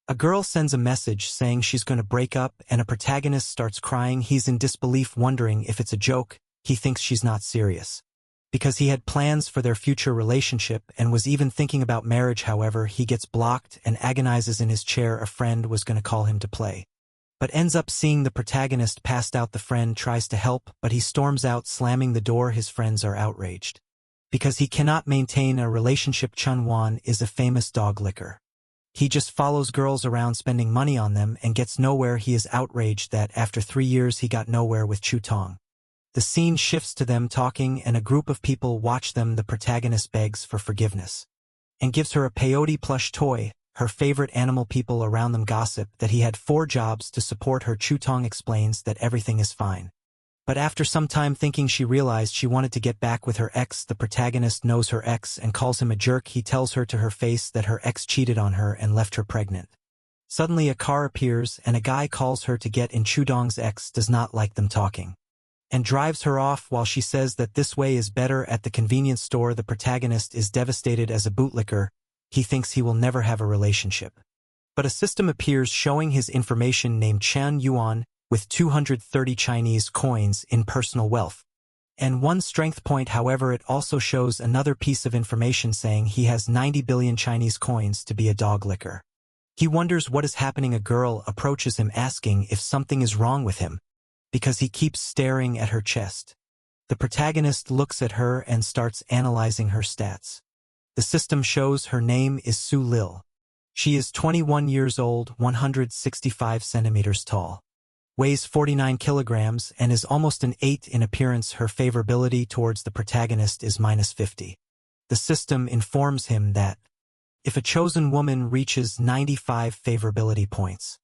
A girl sends a message saying she's going to break up and a protagonist starts crying. He's in disbelief, wondering if it's a joke. He thinks she's not serious. Because he had plans for their future relationship and was even thinking about marriage. However, he gets blocked and agonizes in his chair. A friend was going to call him to play, but ends up seeing the protagonist passed out. The friend tries to help, but he storms out, slamming the door. His friends are outraged because he cannot maintain a relationship. Chun-won is a famous dog licker. He just follows girls around, spending money on them, and gets nowhere. He is outraged that after 3 years he got nowhere with Chu-tong. The scene shifts to them talking and a group of people watch them. The protagonist begs for forgiveness and gives her a peyote plush toy, her favorite animal. People around them gossip that he had 4 jobs to support her. Chu-tong explains that everything is fine. But after some time thinking, she realized she wanted to get back with her ex. The protagonist knows her ex and calls him a jerk. He tells her to her face that her ex cheated on her and left her pregnant. Suddenly a car appears and a guy calls her to get in. Chu-tong's ex does not like them talking and drives her off while she says that this way is better. At the convenience store, the protagonist is devastated. As a bootlicker, he thinks he will never have a relationship. But a system appears showing his information named Chan Yuan with 230 Chinese coins in personal wealth and 1 strength point. However, it also shows another piece of information saying he has 90 billion Chinese coins to be a dog licker. He wonders what is happening. A girl approaches him asking if something is wrong with him because he keeps staring at her chest. The protagonist looks at her and starts analyzing her stats. The system shows her name is Su Lil. She is 21 years old, 165 centimeters tall, weighs 49 kilograms, and is almost an 8 in appearance. Her favorability towards the protagonist is -50. The system informs him that if a chosen woman reaches 95 favorability points,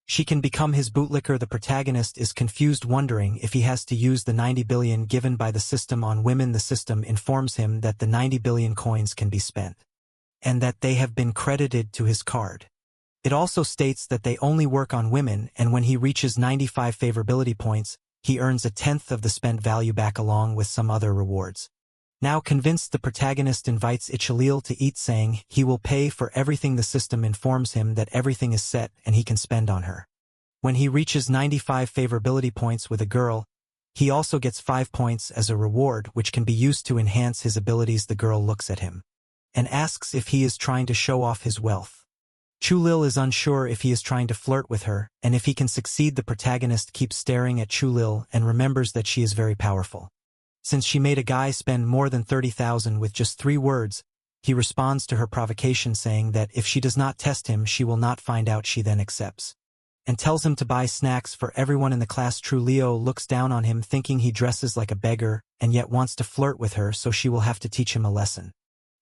she can become his bootlicker. The protagonist is confused, wondering if he has to use the 90 billion given by the system on women. The system informs him that the 90 billion coins can be spent and that they have been credited to his card. It also states that they only work on women, and when he reaches 95 favorability points, he earns 1/10 of the spent value back along with some other rewards. Now convinced, the protagonist invites Ichalil to eat, saying he will pay for everything. The system informs him that everything is set and he can spend on her. When he reaches 95 favorability points with a girl, he also gets 5 points as a reward, which can be used to enhance his abilities. The girl looks at him and asks if he is trying to show off his wealth. Chulil is unsure if he is trying to flirt with her, and if he can succeed. The protagonist keeps staring at Chulil and remembers that she is very powerful. Since she made a guy spend more than 30,000 with just 3 words, he responds to her provocation saying that if she does not test him, she will not find out. She then accepts and tells him to buy snacks for everyone in the class. Trulio looks down on him, thinking he dresses like a beggar and yet wants to flirt with her, so she will have to teach him a lesson.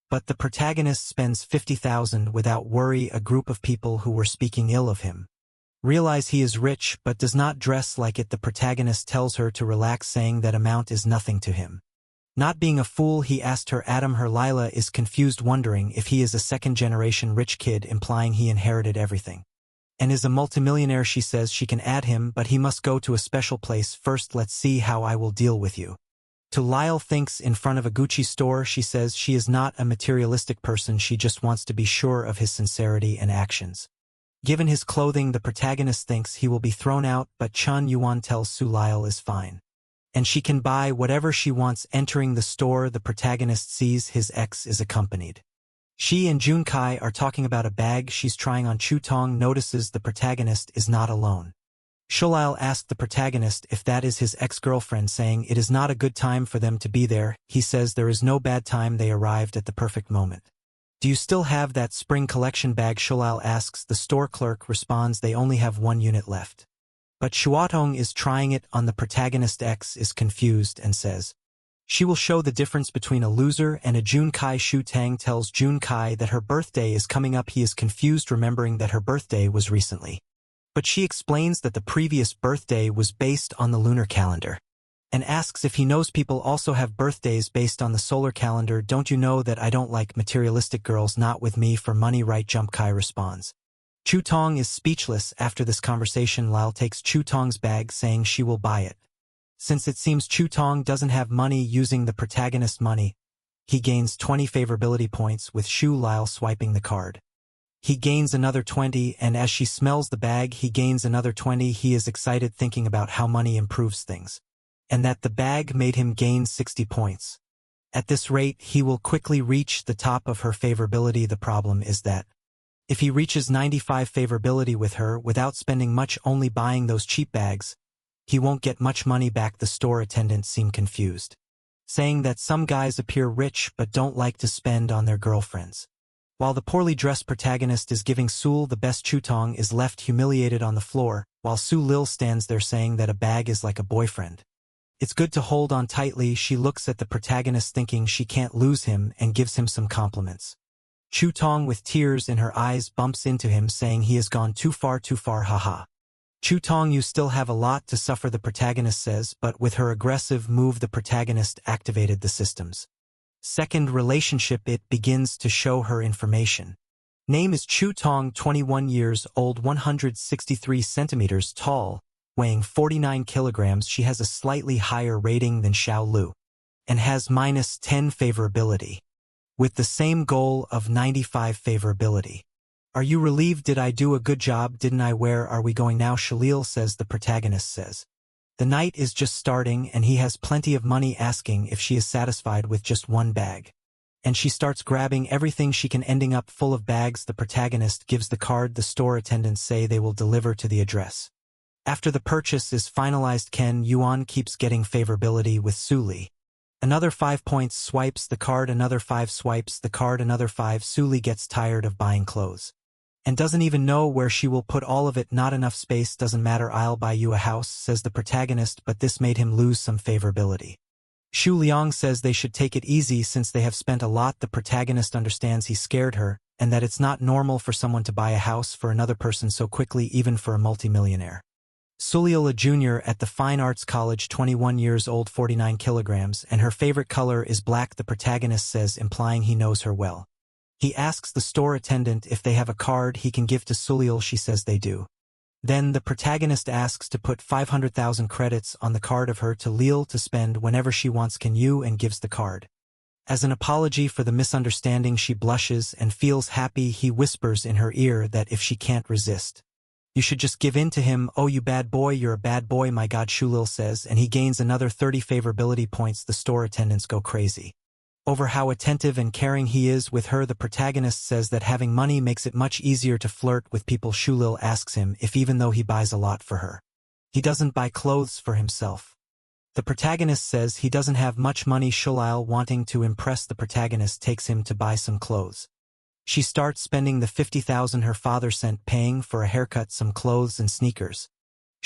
But the protagonist spends 50,000 without worry. A group of people who were speaking ill of him realize he is rich but does not dress like it. The protagonist tells her to relax, saying that amount is nothing to him. Not being a fool, he asked her Adam. Her Lila is confused, wondering if he is a second-generation rich kid, implying he inherited everything and is a multimillionaire. She says she can add him, but he must go to a special place first. Let's see how I will deal with you. To Lyle thinks in front of a Gucci store. She says she is not a materialistic person, she just wants to be sure of his sincerity and actions. Given his clothing, the protagonist thinks he will be thrown out, but Chun Yuan tells Su Lyle is fine and she can buy whatever she wants. Entering the store, the protagonist sees his ex is accompanied. She and Jun Kai are talking about a bag she's trying on. Chu-tong notices the protagonist is not alone. Shulil asked the protagonist if that is his ex-girlfriend, saying it is not a good time for them to be there. He says there is no bad time, they arrived at the perfect moment. Do you still have that spring collection bag? Shulil asks. The store clerk responds they only have 1 unit left. But Shuatong is trying it on. The protagonist ex is confused and says she will show the difference between a loser and a Jun Kai. Shu Tang tells Jun Kai that her birthday is coming up. He is confused, remembering that her birthday was recently, but she explains that the previous birthday was based on the lunar calendar and asks if he knows people also have birthdays based on the solar calendar. Don't you know that I don't like materialistic girls? Not with me for money, right? Jump Kai responds. Chu Tong is speechless after this conversation. Lal takes Chu Tong's bag, saying she will buy it. Since it seems Chu Tong doesn't have money, using the protagonist's money, he gains 20 favorability points with Shu Lal swiping the card. He gains another 20, and as she smells the bag he gains another 20. He is excited thinking about how money improves things, and that the bag made him gain 60 points. At this rate he will quickly reach the top of her favorability. The problem is that if he reaches 95 favorability with her without spending much, only buying those cheap bags, he won't get much money back. The store attendant seemed confused, saying that some guys appear rich but don't like to spend on their girlfriends. While the poorly dressed protagonist is giving Sul the best, Chutong is left humiliated on the floor, while Su Lil stands there saying that a bag is like a boyfriend. It's good to hold on tightly. She looks at the protagonist thinking she can't lose him and gives him some compliments. Chutong with tears in her eyes bumps into him saying he has gone too far, haha. Chutong, you still have a lot to suffer, the protagonist says, but with her aggressive move the protagonist activated the system's second relationship. It begins to show her information. Name is Chutong, 21 years old, 163 centimeters tall, weighing 49 kilograms. She has a slightly higher rating than Xiao Lu, and has -10 favorability, with the same goal of 95 favorability. Are you relieved? Did I do a good job? Didn't I? Where are we going now? Shalil says. The protagonist says the night is just starting and he has plenty of money, asking if she is satisfied with just one bag. And she starts grabbing everything she can, ending up full of bags. The protagonist gives the card. The store attendants say they will deliver to the address. After the purchase is finalized, Ken Yuan keeps getting favorability with Suli. Another 5 points, swipes the card, another 5, swipes the card, another 5. Suli gets tired of buying clothes and doesn't even know where she will put all of it. Not enough space. Doesn't matter, I'll buy you a house, says the protagonist, but this made him lose some favorability. Xu Liang says they should take it easy since they have spent a lot. The protagonist understands he scared her, and that it's not normal for someone to buy a house for another person so quickly, even for a multimillionaire. Suliola Jr. at the Fine Arts College, 21 years old, 49 kilograms, and her favorite color is black, the protagonist says, implying he knows her well. He asks the store attendant if they have a card he can give to Sulil. She says they do. Then the protagonist asks to put 500,000 credits on the card of her to Lil to spend whenever she wants. Can you? And gives the card. As an apology for the misunderstanding, she blushes and feels happy. He whispers in her ear that if she can't resist, you should just give in to him. Oh, you bad boy, you're a bad boy, my God, Shulil says, and he gains another 30 favorability points. The store attendants go crazy over how attentive and caring he is with her. The protagonist says that having money makes it much easier to flirt with people. Shulil asks him if even though he buys a lot for her, he doesn't buy clothes for himself. The protagonist says he doesn't have much money. Shulil, wanting to impress the protagonist, takes him to buy some clothes. She starts spending the 50,000 her father sent, paying for a haircut, some clothes and sneakers.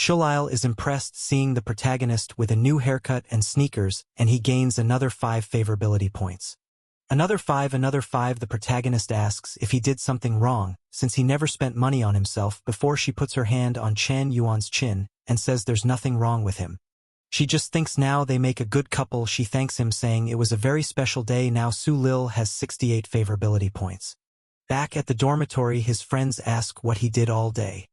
Shulil is impressed seeing the protagonist with a new haircut and sneakers, and he gains another 5 favorability points. Another 5. The protagonist asks if he did something wrong, since he never spent money on himself before. She puts her hand on Chen Yuan's chin and says there's nothing wrong with him. She just thinks now they make a good couple. She thanks him, saying it was a very special day. Now Su Lil has 68 favorability points. Back at the dormitory, his friends ask what he did all day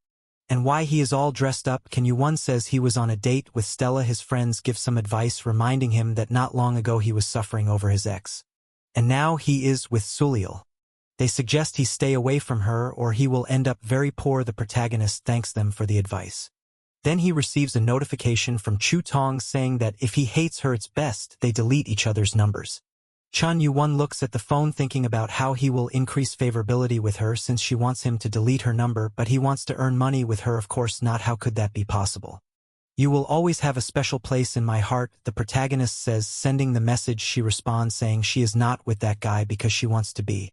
and why he is all dressed up. Ken Yuan says he was on a date with Stella. His friends give some advice, reminding him that not long ago he was suffering over his ex, and now he is with Sulil. They suggest he stay away from her or he will end up very poor. The protagonist thanks them for the advice. Then he receives a notification from Chu Tong saying that if he hates her it's best they delete each other's numbers. Chan Yuan looks at the phone thinking about how he will increase favorability with her since she wants him to delete her number, but he wants to earn money with her. Of course not, how could that be possible? You will always have a special place in my heart, the protagonist says, sending the message. She responds saying she is not with that guy because she wants to be,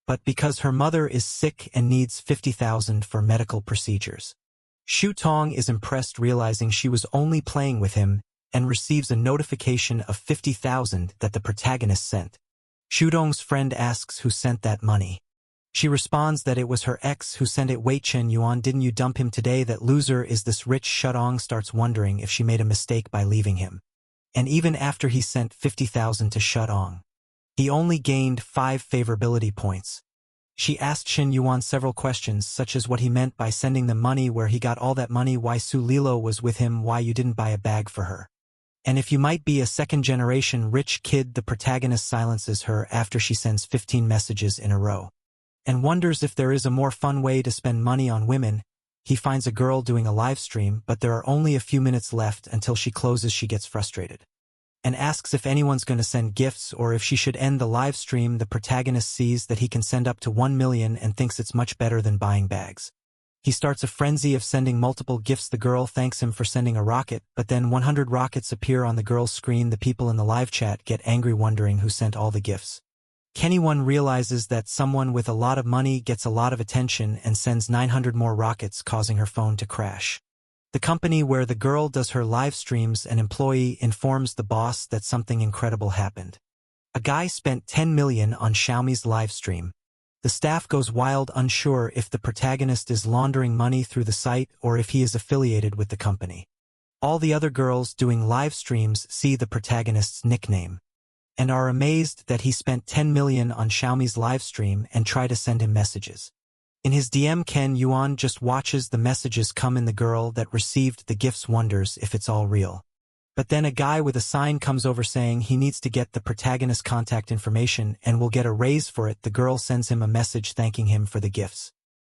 but because her mother is sick and needs 50,000 for medical procedures. Shu Tong is impressed, realizing she was only playing with him, and receives a notification of 50,000 that the protagonist sent. Shudong's friend asks who sent that money. She responds that it was her ex who sent it. Wait, Chen Yuan, didn't you dump him today? That loser is this rich. Shudong starts wondering if she made a mistake by leaving him. And even after he sent 50,000 to Shudong, he only gained 5 favorability points. She asked Shin Yuan several questions, such as what he meant by sending them money, where he got all that money, why Su Lilo was with him, why you didn't buy a bag for her, and if you might be a second-generation rich kid. The protagonist silences her after she sends 15 messages in a row. and wonders if there is a more fun way to spend money on women. He finds a girl doing a live stream, but there are only a few minutes left until she closes. She gets frustrated and asks if anyone's going to send gifts or if she should end the live stream. The protagonist sees that he can send up to 1 million and thinks it's much better than buying bags. He starts a frenzy of sending multiple gifts. The girl thanks him for sending a rocket, but then 100 rockets appear on the girl's screen. The people in the live chat get angry, wondering who sent all the gifts. Kenny-One realizes that someone with a lot of money gets a lot of attention and sends 900 more rockets, causing her phone to crash. The company where the girl does her live streams, an employee informs the boss that something incredible happened. A guy spent 10 million on Xiaomi's live stream. The staff goes wild, unsure if the protagonist is laundering money through the site or if he is affiliated with the company. All the other girls doing live streams see the protagonist's nickname and are amazed that he spent 10 million on Xiaomi's live stream and try to send him messages. In his DM, Ken-Yuan just watches the messages come in. The girl that received the gifts wonders if it's all real. But then a guy with a sign comes over saying he needs to get the protagonist's contact information and will get a raise for it. The girl sends him a message thanking him for the gifts.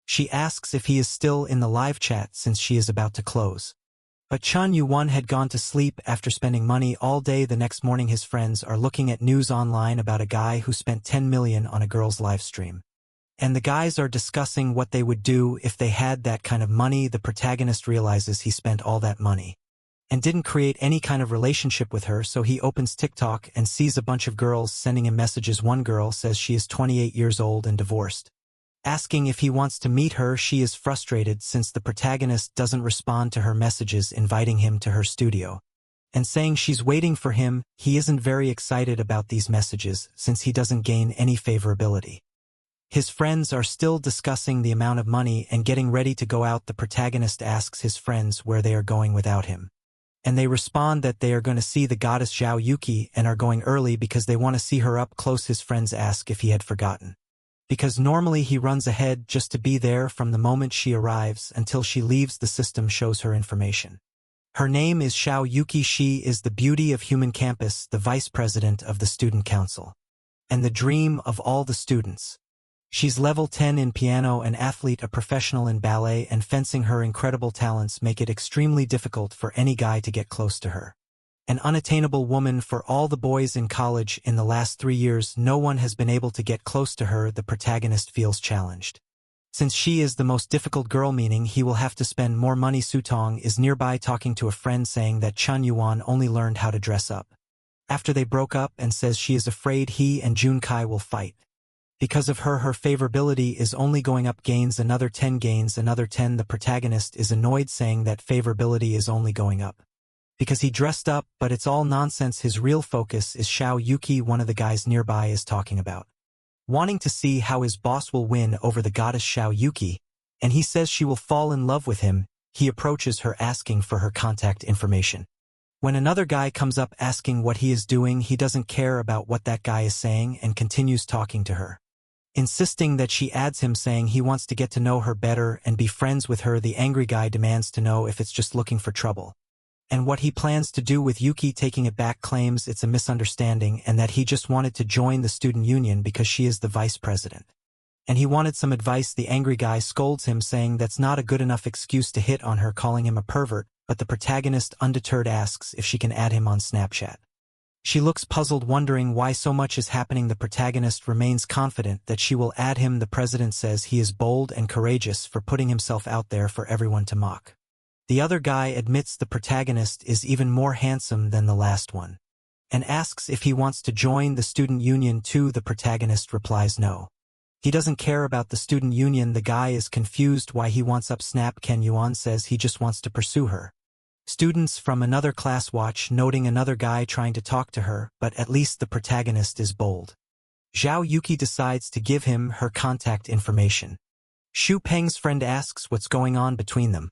She asks if he is still in the live chat since she is about to close. But Chun Yu-won had gone to sleep after spending money all day. The next morning his friends are looking at news online about a guy who spent 10 million on a girl's live stream. And the guys are discussing what they would do if they had that kind of money. The protagonist realizes he spent all that money and didn't create any kind of relationship with her, so he opens TikTok and sees a bunch of girls sending him messages. One girl says she is 28 years old and divorced. Asking if he wants to meet her, she is frustrated since the protagonist doesn't respond to her messages inviting him to her studio. And saying she's waiting for him, he isn't very excited about these messages since he doesn't gain any favorability. His friends are still discussing the amount of money and getting ready to go out. The protagonist asks his friends where they are going without him. And they respond that they are going to see the goddess Zhao Yuki and are going early because they want to see her up close. His friends ask if he had forgotten, because normally he runs ahead just to be there from the moment she arrives until she leaves. The system shows her information. Her name is Zhao Yuki. She is the beauty of human campus, the vice president of the student council, and the dream of all the students. She's level 10 in piano, an athlete, a professional in ballet and fencing. Her incredible talents make it extremely difficult for any guy to get close to her. An unattainable woman for all the boys in college. In the last 3 years, no one has been able to get close to her. The protagonist feels challenged, since she is the most difficult girl, meaning he will have to spend more money. Sutong is nearby talking to a friend saying that Chun Yuan only learned how to dress up after they broke up and says she is afraid he and Jun Kai will fight. Because of her, her favorability is only going up. Gains another 10, gains another 10. The protagonist is annoyed, saying that favorability is only going up because he dressed up, but it's all nonsense. His real focus is Zhao Yuki. One of the guys nearby is talking about wanting to see how his boss will win over the goddess Zhao Yuki, and he says she will fall in love with him. He approaches her asking for her contact information. When another guy comes up asking what he is doing, he doesn't care about what that guy is saying and continues talking to her, insisting that she adds him, saying he wants to get to know her better and be friends with her. The angry guy demands to know if it's just looking for trouble and what he plans to do with Yuki. Taking it back, claims it's a misunderstanding and that he just wanted to join the student union because she is the vice president, and he wanted some advice. The angry guy scolds him, saying that's not a good enough excuse to hit on her, calling him a pervert, but the protagonist, undeterred, asks if she can add him on Snapchat. She looks puzzled, wondering why so much is happening. The protagonist remains confident that she will add him. The president says he is bold and courageous for putting himself out there for everyone to mock. The other guy admits the protagonist is even more handsome than the last one, and asks if he wants to join the student union too. The protagonist replies no. He doesn't care about the student union. The guy is confused why he wants up Snap. Ken Yuan says he just wants to pursue her. Students from another class watch, noting another guy trying to talk to her, but at least the protagonist is bold. Zhao Yuki decides to give him her contact information. Xu Peng's friend asks what's going on between them.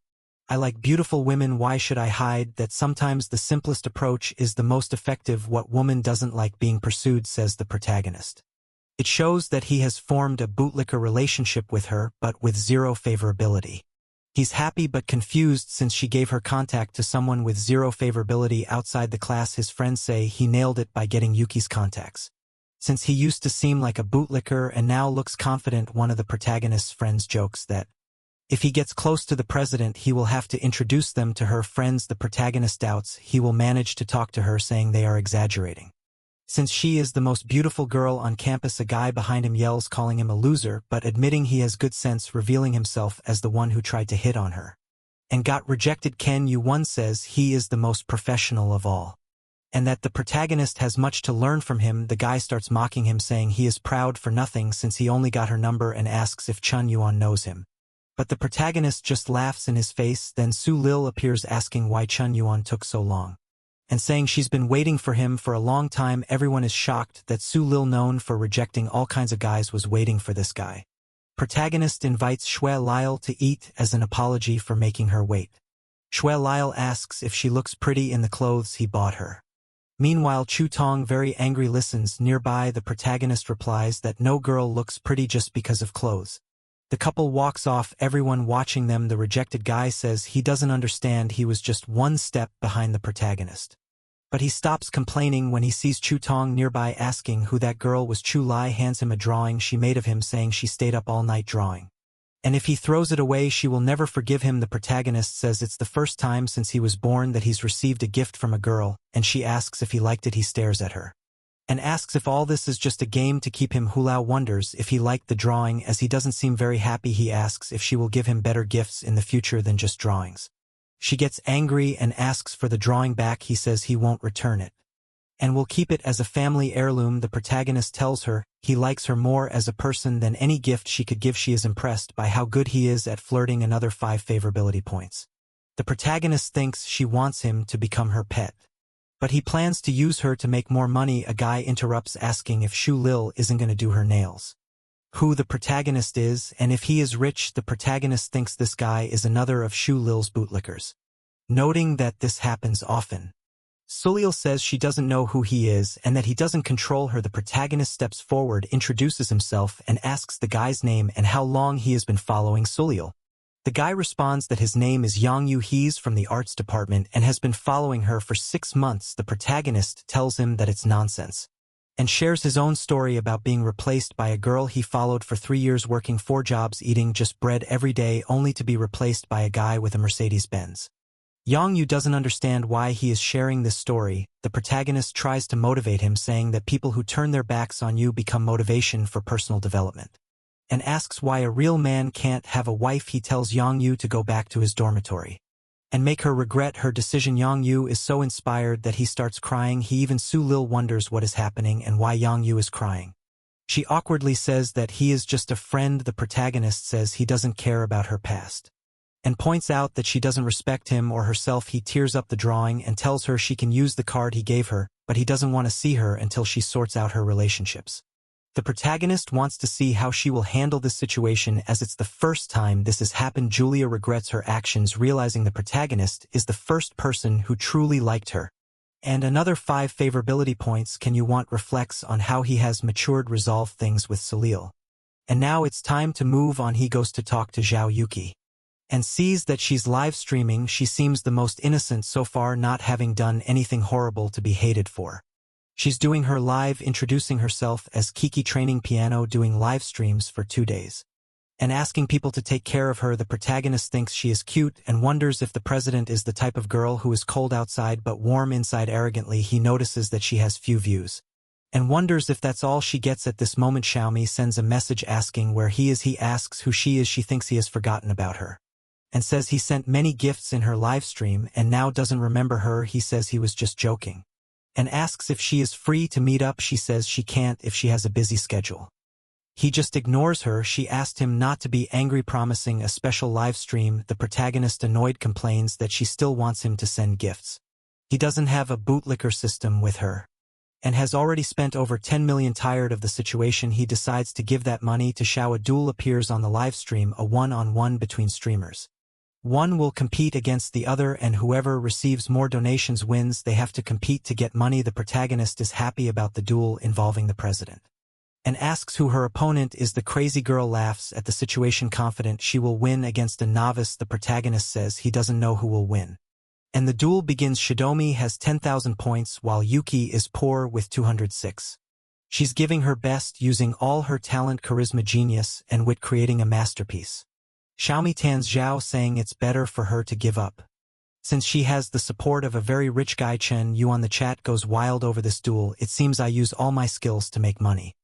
I like beautiful women, why should I hide that? Sometimes the simplest approach is the most effective. What woman doesn't like being pursued, says the protagonist. It shows that he has formed a bootlicker relationship with her, but with zero favorability. He's happy but confused since she gave her contact to someone with zero favorability outside the class. His friends say he nailed it by getting Yuki's contacts. since he used to seem like a bootlicker and now looks confident. One of the protagonist's friends jokes that if he gets close to the president, he will have to introduce them to her friends. The protagonist doubts he will manage to talk to her, saying they are exaggerating. Since she is the most beautiful girl on campus, a guy behind him yells, calling him a loser, but admitting he has good sense, revealing himself as the one who tried to hit on her and got rejected. Ken Yu-won says he is the most professional of all, and that the protagonist has much to learn from him. The guy starts mocking him, saying he is proud for nothing since he only got her number, and asks if Chun Yuan knows him. But the protagonist just laughs in his face. Then Su Lil appears, asking why Chun Yuan took so long, and saying she's been waiting for him for a long time. Everyone is shocked that Su Lil, known for rejecting all kinds of guys, was waiting for this guy. Protagonist invites Xue Lyle to eat as an apology for making her wait. Xue Lyle asks if she looks pretty in the clothes he bought her. Meanwhile, Chu Tong, very angry, listens nearby. The protagonist replies that no girl looks pretty just because of clothes. The couple walks off, everyone watching them. The rejected guy says he doesn't understand, he was just one step behind the protagonist. But he stops complaining when he sees Chu Tong nearby, asking who that girl was. Chu Lai hands him a drawing she made of him, saying she stayed up all night drawing, and if he throws it away, she will never forgive him. The protagonist says it's the first time since he was born that he's received a gift from a girl, and she asks if he liked it. He stares at her and asks if all this is just a game to keep him. Hulao wonders if he liked the drawing, as he doesn't seem very happy. He asks if she will give him better gifts in the future than just drawings. She gets angry and asks for the drawing back. He says he won't return it and will keep it as a family heirloom. The protagonist tells her he likes her more as a person than any gift she could give. She is impressed by how good he is at flirting. Another 5 favorability points. The protagonist thinks she wants him to become her pet, but he plans to use her to make more money. A guy interrupts, asking if Shu Lil isn't going to do her nails, who the protagonist is, and if he is rich. The protagonist thinks this guy is another of Shu Lil's bootlickers, noting that this happens often. Sulil says she doesn't know who he is and that he doesn't control her. The protagonist steps forward, introduces himself, and asks the guy's name and how long he has been following Sulil. The guy responds that his name is Yang Yu, he's from the arts department and has been following her for 6 months. The protagonist tells him that it's nonsense and shares his own story about being replaced by a girl he followed for 3 years, working 4 jobs, eating just bread every day, only to be replaced by a guy with a Mercedes-Benz. Yang Yu doesn't understand why he is sharing this story. The protagonist tries to motivate him, saying that people who turn their backs on you become motivation for personal development, and asks why a real man can't have a wife. He tells Yang Yu to go back to his dormitory and make her regret her decision. Yang Yu is so inspired that he starts crying. Su Lil wonders what is happening and why Yang Yu is crying. She awkwardly says that he is just a friend. The protagonist says he doesn't care about her past and points out that she doesn't respect him or herself. He tears up the drawing and tells her she can use the card he gave her, but he doesn't want to see her until she sorts out her relationships. The protagonist wants to see how she will handle this situation, as it's the first time this has happened. Julia regrets her actions, realizing the protagonist is the first person who truly liked her. And another 5 favorability points. Can you want reflects on how he has matured, resolved things with Salil. And now it's time to move on. He goes to talk to Zhao Yuki and sees that she's live streaming. She seems the most innocent so far, not having done anything horrible to be hated for. She's doing her live, introducing herself as Kiki, training piano, doing live streams for 2 days, and asking people to take care of her. The protagonist thinks she is cute and wonders if the president is the type of girl who is cold outside but warm inside. Arrogantly, he notices that she has few views and wonders if that's all she gets. At this moment, Xiaomi sends a message asking where he is. He asks who she is. She thinks he has forgotten about her and says he sent many gifts in her live stream and now doesn't remember her. He says he was just joking and asks if she is free to meet up. She says she can't if she has a busy schedule. He just ignores her. She asked him not to be angry, promising a special live stream. The protagonist, annoyed, complains that she still wants him to send gifts. He doesn't have a bootlicker system with her and has already spent over 10 million. Tired of the situation, he decides to give that money to Xiao. A duel appears on the live stream, a one-on-one between streamers. One will compete against the other, and whoever receives more donations wins. They have to compete to get money. The protagonist is happy about the duel involving the president and asks who her opponent is. The crazy girl laughs at the situation, confident she will win against a novice. The protagonist says he doesn't know who will win, and the duel begins. Shidomi has 10,000 points while Yuki is poor with 206. She's giving her best, using all her talent, charisma, genius, and wit, creating a masterpiece. Xiaomi Tan's Zhao saying it's better for her to give up. Since she has the support of a very rich guy. Chen Yu on the chat goes wild over this duel. It seems I use all my skills to make money.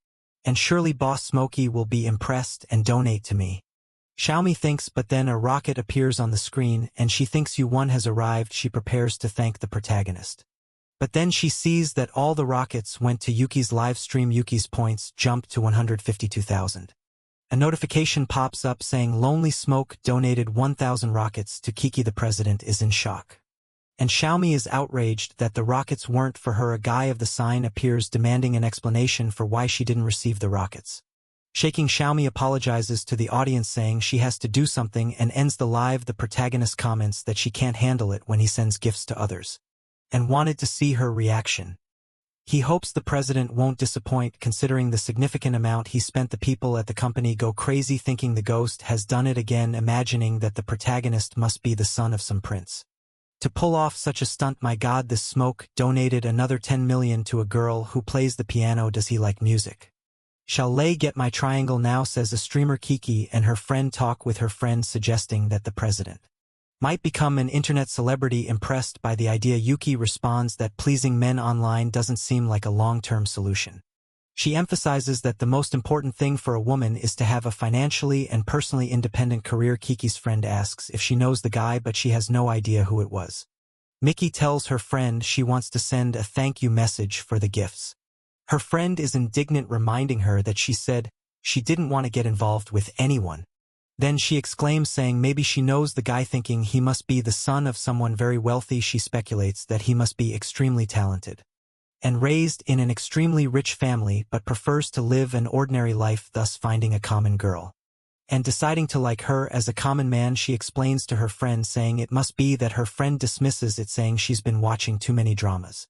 And surely Boss Smokey will be impressed and donate to me. Xiaomi thinks, but then a rocket appears on the screen and she thinks Yu1 has arrived. She prepares to thank the protagonist. But then she sees that all the rockets went to Yuki's live stream. Yuki's points jumped to 152,000. A notification pops up saying Lonely Smoke donated 1,000 rockets to Kiki. The president is in shock. And Xiaomi is outraged that the rockets weren't for her. A guy of the sign appears demanding an explanation for why she didn't receive the rockets. Shaking, Xiaomi apologizes to the audience saying she has to do something and ends the live. The protagonist comments that she can't handle it when he sends gifts to others, and wanted to see her reaction. He hopes the president won't disappoint considering the significant amount he spent. The people at the company go crazy thinking the ghost has done it again, imagining that the protagonist must be the son of some prince. To pull off such a stunt, my god, this Smoke donated another 10 million to a girl who plays the piano. Does he like music? Shall Lei get my triangle now, says a streamer. Kiki and her friend talk with her friend, suggesting that the president might become an internet celebrity. Impressed by the idea, Yuki responds that pleasing men online doesn't seem like a long-term solution. She emphasizes that the most important thing for a woman is to have a financially and personally independent career. Kiki's friend asks if she knows the guy, but she has no idea who it was. Mickey tells her friend she wants to send a thank you message for the gifts. Her friend is indignant, reminding her that she said she didn't want to get involved with anyone. Then she exclaims, saying maybe she knows the guy, thinking he must be the son of someone very wealthy. She speculates that he must be extremely talented and raised in an extremely rich family, but prefers to live an ordinary life, thus finding a common girl and deciding to like her as a common man. She explains to her friend, saying it must be that her friend dismisses it, saying she's been watching too many dramas.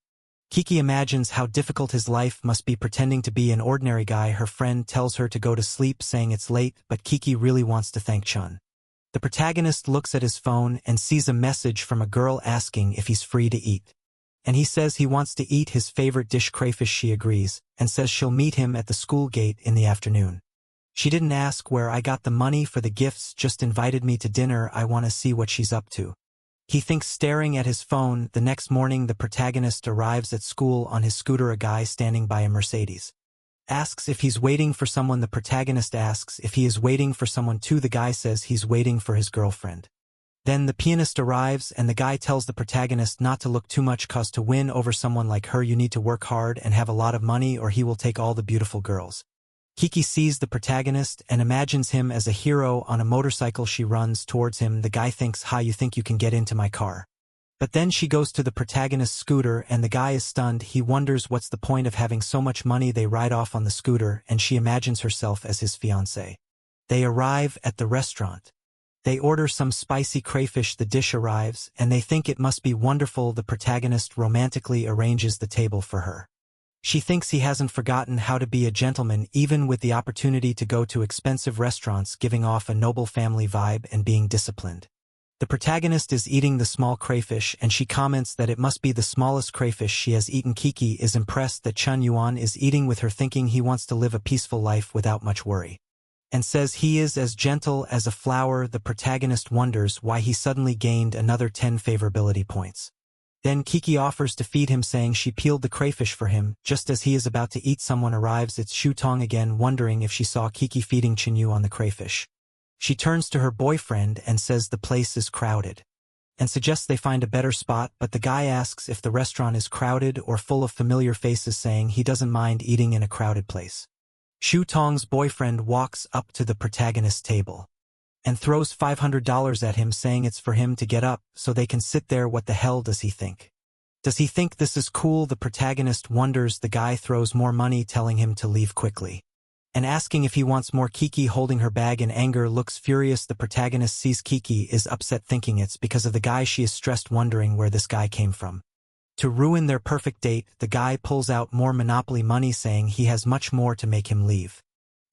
Kiki imagines how difficult his life must be pretending to be an ordinary guy. Her friend tells her to go to sleep, saying it's late, but Kiki really wants to thank Chun. The protagonist looks at his phone and sees a message from a girl asking if he's free to eat. And he says he wants to eat his favorite dish, crayfish. She agrees, and says she'll meet him at the school gate in the afternoon. She didn't ask where I got the money for the gifts, just invited me to dinner. I want to see what she's up to. He thinks, staring at his phone. The next morning, the protagonist arrives at school on his scooter. A guy standing by a Mercedes asks if he's waiting for someone. The protagonist asks if he is waiting for someone too. The guy says he's waiting for his girlfriend. Then the pianist arrives, and the guy tells the protagonist not to look too much, cause to win over someone like her you need to work hard and have a lot of money, or he will take all the beautiful girls. Kiki sees the protagonist and imagines him as a hero on a motorcycle. She runs towards him. The guy thinks, "Ha, you think you can get into my car?" But then she goes to the protagonist's scooter and the guy is stunned. He wonders what's the point of having so much money. They ride off on the scooter and she imagines herself as his fiancé. They arrive at the restaurant. They order some spicy crayfish. The dish arrives and they think it must be wonderful. The protagonist romantically arranges the table for her. She thinks he hasn't forgotten how to be a gentleman, even with the opportunity to go to expensive restaurants, giving off a noble family vibe and being disciplined. The protagonist is eating the small crayfish and she comments that it must be the smallest crayfish she has eaten. Kiki is impressed that Chun Yuan is eating with her, thinking he wants to live a peaceful life without much worry, and says he is as gentle as a flower. The protagonist wonders why he suddenly gained another 10 favorability points. Then Kiki offers to feed him, saying she peeled the crayfish for him. Just as he is about to eat, someone arrives. It's Shu Tong again, wondering if she saw Kiki feeding Chinyu on the crayfish. She turns to her boyfriend and says the place is crowded, and suggests they find a better spot, but the guy asks if the restaurant is crowded or full of familiar faces, saying he doesn't mind eating in a crowded place. Shu Tong's boyfriend walks up to the protagonist's table and throws $500 at him, saying it's for him to get up so they can sit there. What the hell does he think? Does he think this is cool? The protagonist wonders. The guy throws more money, telling him to leave quickly and asking if he wants more. Kiki, holding her bag in anger, looks furious. The protagonist sees Kiki is upset, thinking it's because of the guy. She is stressed, wondering where this guy came from. To ruin their perfect date, the guy pulls out more Monopoly money, saying he has much more to make him leave.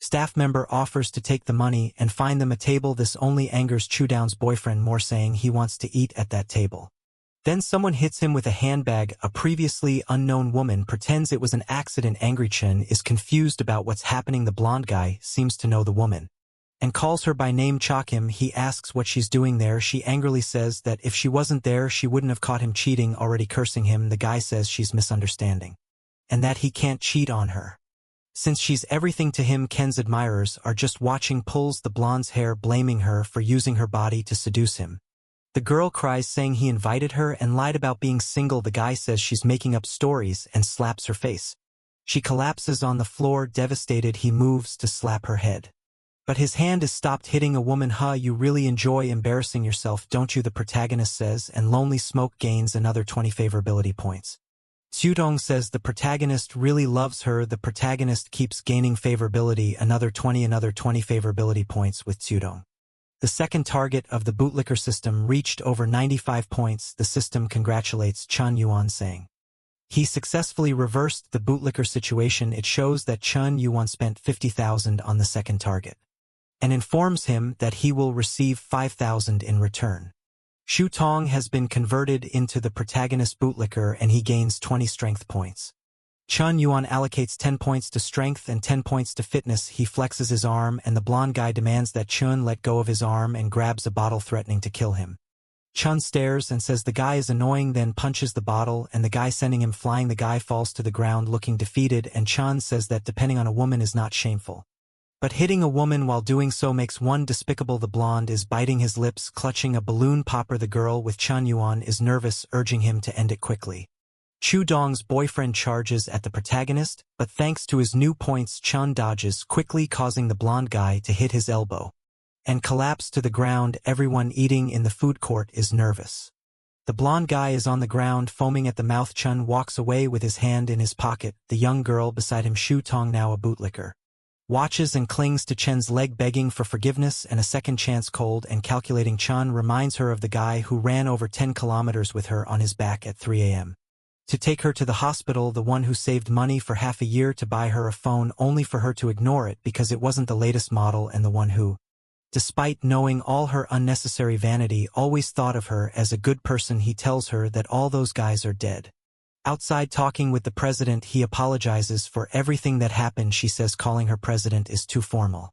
Staff member offers to take the money and find them a table. This only angers Chudown's boyfriend more, saying he wants to eat at that table. Then someone hits him with a handbag. A previously unknown woman pretends it was an accident. Angry Chen is confused about what's happening. The blonde guy seems to know the woman and calls her by name. Chokim. He asks what she's doing there. She angrily says that if she wasn't there she wouldn't have caught him cheating, already cursing him. The guy says she's misunderstanding and that he can't cheat on her since she's everything to him. Ken's admirers are just watching. Pulls the blonde's hair, blaming her for using her body to seduce him. The girl cries, saying he invited her and lied about being single. The guy says she's making up stories and slaps her face. She collapses on the floor, devastated. He moves to slap her head, but his hand is stopped. Hitting a woman. Huh, you really enjoy embarrassing yourself, don't you? The protagonist says, and Lonely Smoke gains another 20 favorability points. Xiudong says the protagonist really loves her. The protagonist keeps gaining favorability, another 20 favorability points with Xiudong. The second target of the bootlicker system reached over 95 points. The system congratulates Chun Yuan, saying he successfully reversed the bootlicker situation. It shows that Chun Yuan spent 50,000 on the second target and informs him that he will receive 5,000 in return. Shu Tong has been converted into the protagonist bootlicker and he gains 20 strength points. Chun Yuan allocates 10 points to strength and 10 points to fitness. He flexes his arm and the blonde guy demands that Chun let go of his arm and grabs a bottle, threatening to kill him. Chun stares and says the guy is annoying, then punches the bottle and the guy sending him flying. The guy falls to the ground looking defeated, and Chun says that depending on a woman is not shameful, but hitting a woman while doing so makes one despicable. The blonde is biting his lips, clutching a balloon popper. The girl with Chun Yuan is nervous, urging him to end it quickly. Chu Dong's boyfriend charges at the protagonist, but thanks to his new points Chun dodges quickly, causing the blonde guy to hit his elbow and collapse to the ground. Everyone eating in the food court is nervous. The blonde guy is on the ground, foaming at the mouth. Chun walks away with his hand in his pocket. The young girl beside him, Shu Tong, now a bootlicker, watches and clings to Chen's leg, begging for forgiveness and a second chance. Cold and calculating, Chun reminds her of the guy who ran over 10 kilometers with her on his back at 3 a.m. to take her to the hospital, the one who saved money for half a year to buy her a phone only for her to ignore it because it wasn't the latest model, and the one who, despite knowing all her unnecessary vanity, always thought of her as a good person. He tells her that all those guys are dead. Outside talking with the president, he apologizes for everything that happened. She says calling her president is too formal,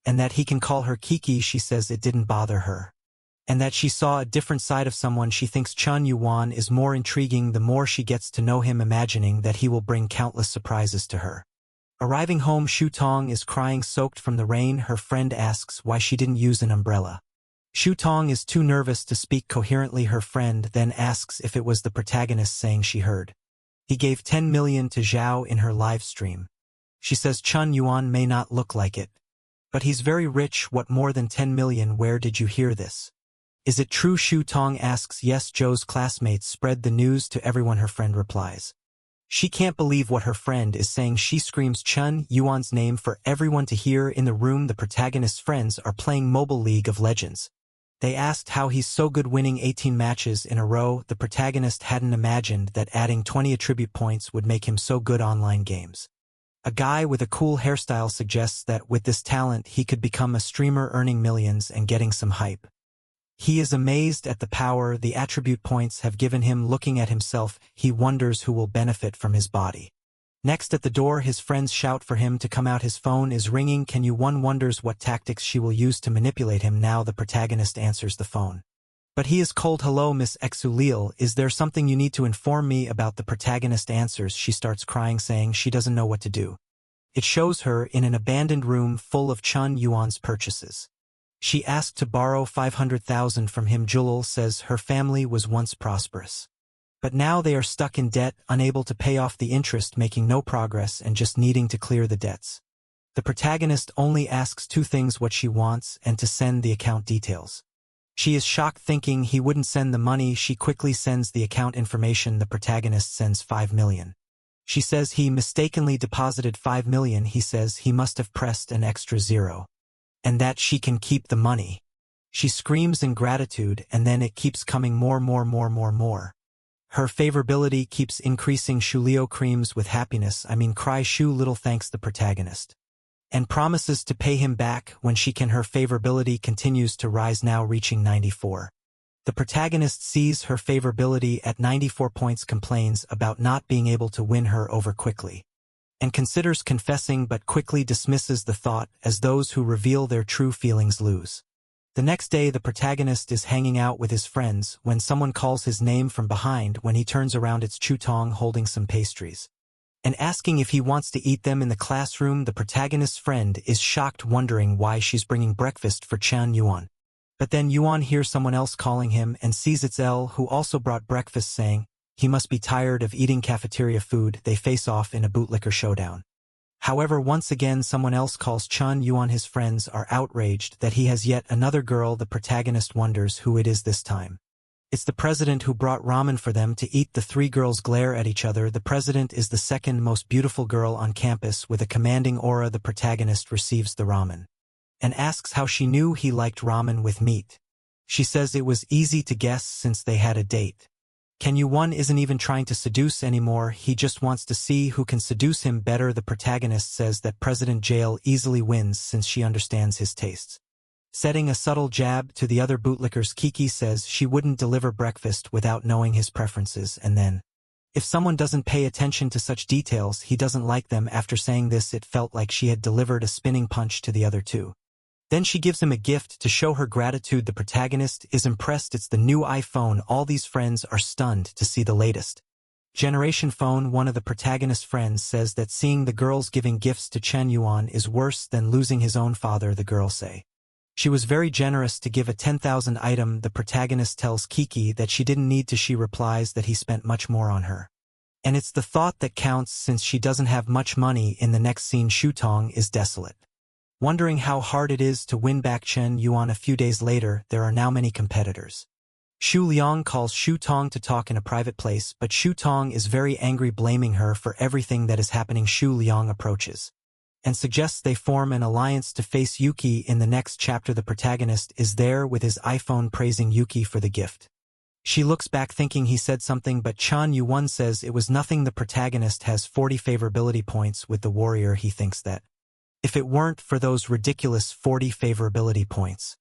and that he can call her Kiki. She says it didn't bother her, and that she saw a different side of someone. She thinks Chun Yuan is more intriguing the more she gets to know him, imagining that he will bring countless surprises to her. Arriving home, Shu Tong is crying, soaked from the rain. Her friend asks why she didn't use an umbrella. Shu Tong is too nervous to speak coherently. Her friend then asks if it was the protagonist, saying she heard he gave 10 million to Zhao in her live stream. She says Chun Yuan may not look like it, but he's very rich. What, more than 10 million? Where did you hear this? Is it true? Shu Tong asks. Yes, Zhou's classmates spread the news to everyone. Her friend replies she can't believe what her friend is saying. She screams Chun Yuan's name for everyone to hear. In the room, the protagonist's friends are playing Mobile League of Legends. They asked how he's so good, winning 18 matches in a row. The protagonist hadn't imagined that adding 20 attribute points would make him so good online games. A guy with a cool hairstyle suggests that with this talent he could become a streamer, earning millions and getting some hype. He is amazed at the power the attribute points have given him. Looking at himself, he wonders who will benefit from his body. Next, at the door, his friends shout for him to come out. His phone is ringing. One wonders what tactics she will use to manipulate him. Now the protagonist answers the phone, but he is cold. Hello, Miss Exulil, is there something you need to inform me about? The protagonist answers. She starts crying, saying she doesn't know what to do. It shows her in an abandoned room full of Chun Yuan's purchases. She asked to borrow 500,000 from him. Julil says her family was once prosperous, but now they are stuck in debt, unable to pay off the interest, making no progress and just needing to clear the debts. The protagonist only asks two things: what she wants and to send the account details. She is shocked, thinking he wouldn't send the money. She quickly sends the account information. The protagonist sends 5 million. She says he mistakenly deposited 5 million. He says he must have pressed an extra zero, and that she can keep the money. She screams in gratitude, and then it keeps coming more. Her favorability keeps increasing. Shulio creams with happiness. Cry Shu Little thanks the protagonist and promises to pay him back when she can. Her favorability continues to rise, now reaching 94. The protagonist sees her favorability at 94 points, complains about not being able to win her over quickly, and considers confessing but quickly dismisses the thought as those who reveal their true feelings lose. The next day the protagonist is hanging out with his friends when someone calls his name from behind. When he turns around, it's Chutong holding some pastries and asking if he wants to eat them in the classroom. The protagonist's friend is shocked, wondering why she's bringing breakfast for Chan Yuan. But then Yuan hears someone else calling him and sees it's Elle, who also brought breakfast, saying he must be tired of eating cafeteria food. They face off in a bootlicker showdown. However, once again someone else calls Chan Yuan. His friends are outraged that he has yet another girl. The protagonist wonders who it is this time. It's the president, who brought ramen for them to eat. The three girls glare at each other. The president is the second most beautiful girl on campus with a commanding aura. The protagonist receives the ramen and asks how she knew he liked ramen with meat. She says it was easy to guess since they had a date. Ken Yuan isn't even trying to seduce anymore, he just wants to see who can seduce him better. The protagonist says that President Jail easily wins since she understands his tastes. Setting a subtle jab to the other bootlickers, Kiki says she wouldn't deliver breakfast without knowing his preferences, and then, if someone doesn't pay attention to such details, he doesn't like them. After saying this, it felt like she had delivered a spinning punch to the other two. Then she gives him a gift to show her gratitude. The protagonist is impressed. It's the new iPhone. All these friends are stunned to see the latest generation phone. One of the protagonist's friends says that seeing the girls giving gifts to Chen Yuan is worse than losing his own father. The girls say she was very generous to give a 10,000 item. The protagonist tells Kiki that she didn't need to. She replies that he spent much more on her, and it's the thought that counts since she doesn't have much money. In the next scene, Shutong is desolate, wondering how hard it is to win back Chen Yuan. A few days later, there are now many competitors. Xu Liang calls Xu Tong to talk in a private place, but Xu Tong is very angry, blaming her for everything that is happening. Xu Liang approaches and suggests they form an alliance to face Yuki. In the next chapter, the protagonist is there with his iPhone, praising Yuki for the gift. She looks back thinking he said something, but Chan Yuan says it was nothing. The protagonist has 40 favorability points with the warrior. He thinks that if it weren't for those ridiculous 40 favorability points,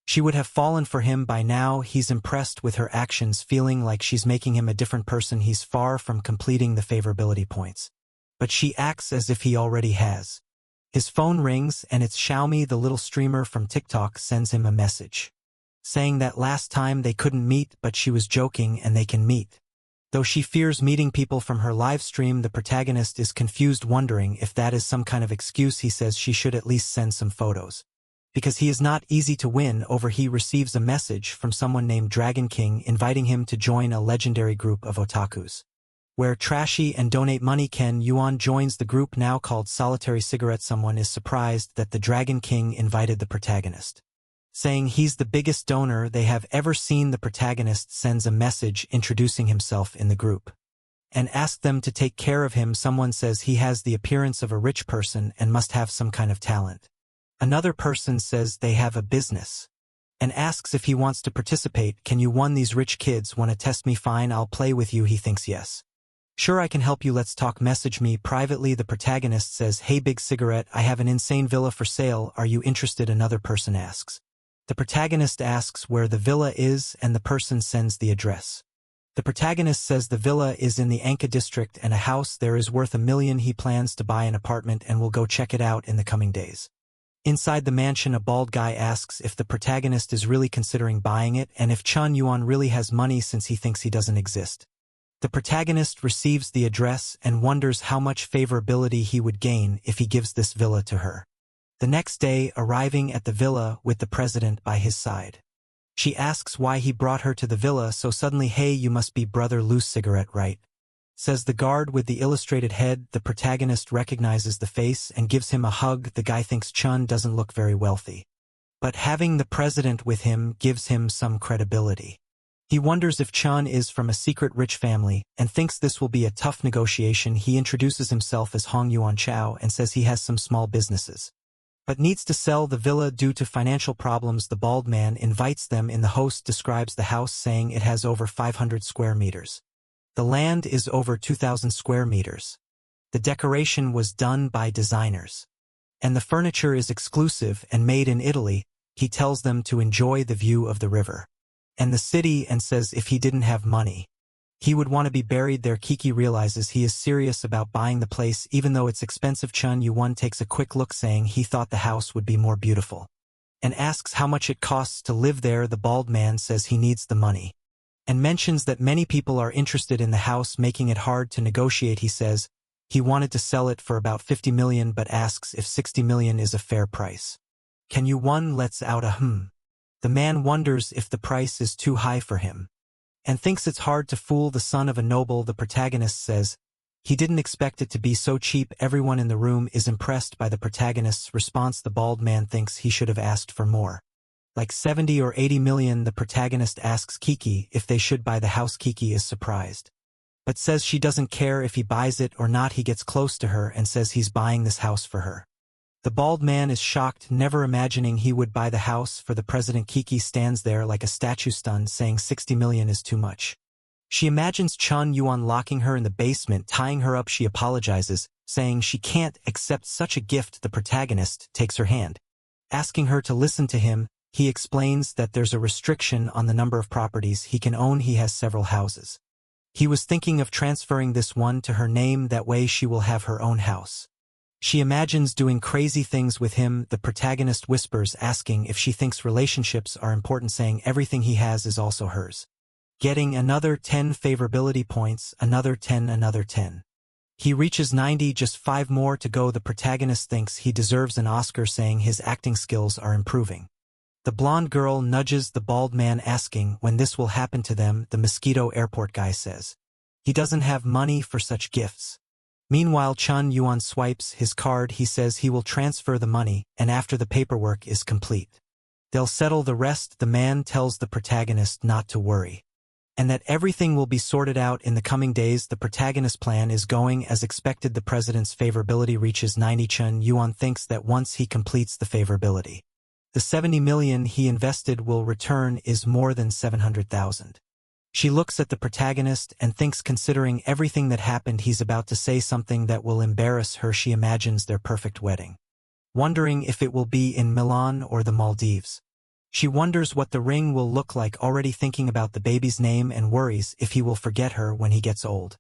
she would have fallen for him by now. He's impressed with her actions, feeling like she's making him a different person. He's far from completing the favorability points, but she acts as if he already has. His phone rings and it's Xiaomi. The little streamer from TikTok sends him a message saying that last time they couldn't meet, but she was joking and they can meet. Though she fears meeting people from her live stream, the protagonist is confused, wondering if that is some kind of excuse. He says she should at least send some photos, because he is not easy to win over. He receives a message from someone named Dragon King inviting him to join a legendary group of otakus, where trashy and donate money. Ken Yuan joins the group, now called Solitary Cigarette. Someone is surprised that the Dragon King invited the protagonist, saying he's the biggest donor they have ever seen. The protagonist sends a message introducing himself in the group and asks them to take care of him. Someone says he has the appearance of a rich person and must have some kind of talent. Another person says they have a business and asks if he wants to participate. Can you won these rich kids want to test me? Fine, I'll play with you. He thinks yes. Sure, I can help you. Let's talk. Message me privately. The protagonist says, hey big cigarette, I have an insane villa for sale. Are you interested? Another person asks. The protagonist asks where the villa is and the person sends the address. The protagonist says the villa is in the Anka district and a house there is worth $1 million. He plans to buy an apartment and will go check it out in the coming days. Inside the mansion, a bald guy asks if the protagonist is really considering buying it and if Chan Yuan really has money, since he thinks he doesn't exist. The protagonist receives the address and wonders how much favorability he would gain if he gives this villa to her. The next day, arriving at the villa with the president by his side, she asks why he brought her to the villa so suddenly. Hey, you must be brother Loose Cigarette, right? Says the guard with the illustrated head. The protagonist recognizes the face and gives him a hug. The guy thinks Chun doesn't look very wealthy, but having the president with him gives him some credibility. He wonders if Chun is from a secret rich family and thinks this will be a tough negotiation. He introduces himself as Hong Yuan Chao and says he has some small businesses, but needs to sell the villa due to financial problems. The bald man invites them in. The host describes the house, saying it has over 500 square meters. The land is over 2,000 square meters. The decoration was done by designers, and the furniture is exclusive and made in Italy. He tells them to enjoy the view of the river and the city and says if he didn't have money, he would want to be buried there. Kiki realizes he is serious about buying the place even though it's expensive. Chun Yuan takes a quick look saying he thought the house would be more beautiful, and asks how much it costs to live there. The bald man says he needs the money, and mentions that many people are interested in the house, making it hard to negotiate. He says he wanted to sell it for about 50 million but asks if 60 million is a fair price. Can Yuan lets out a The man wonders if the price is too high for him, and thinks it's hard to fool the son of a noble. The protagonist says he didn't expect it to be so cheap. Everyone in the room is impressed by the protagonist's response. The bald man thinks he should have asked for more, like 70 or 80 million. The protagonist asks Kiki if they should buy the house. Kiki is surprised, but says she doesn't care if he buys it or not. He gets close to her and says he's buying this house for her. The bald man is shocked, never imagining he would buy the house for the president. Kiki stands there like a statue, stunned, saying 60 million is too much. She imagines Chun Yuan locking her in the basement, tying her up. She apologizes, saying she can't accept such a gift. The protagonist takes her hand, asking her to listen to him. He explains that there's a restriction on the number of properties he can own. He has several houses. He was thinking of transferring this one to her name, that way she will have her own house. She imagines doing crazy things with him. The protagonist whispers, asking if she thinks relationships are important, saying everything he has is also hers. Getting another 10 favorability points, another 10, another 10. He reaches 90, just 5 more to go. The protagonist thinks he deserves an Oscar, saying his acting skills are improving. The blonde girl nudges the bald man, asking when this will happen to them. The Mosquito Airport guy says he doesn't have money for such gifts. Meanwhile, Chun Yuan swipes his card. He says he will transfer the money, and after the paperwork is complete, they'll settle the rest. The man tells the protagonist not to worry, and that everything will be sorted out in the coming days. The protagonist's plan is going as expected. The president's favorability reaches 90. Chun Yuan thinks that once he completes the favorability, the 70 million he invested will return is more than 700,000. She looks at the protagonist and thinks, considering everything that happened, he's about to say something that will embarrass her. She imagines their perfect wedding, wondering if it will be in Milan or the Maldives. She wonders what the ring will look like, already thinking about the baby's name, and worries if he will forget her when he gets old.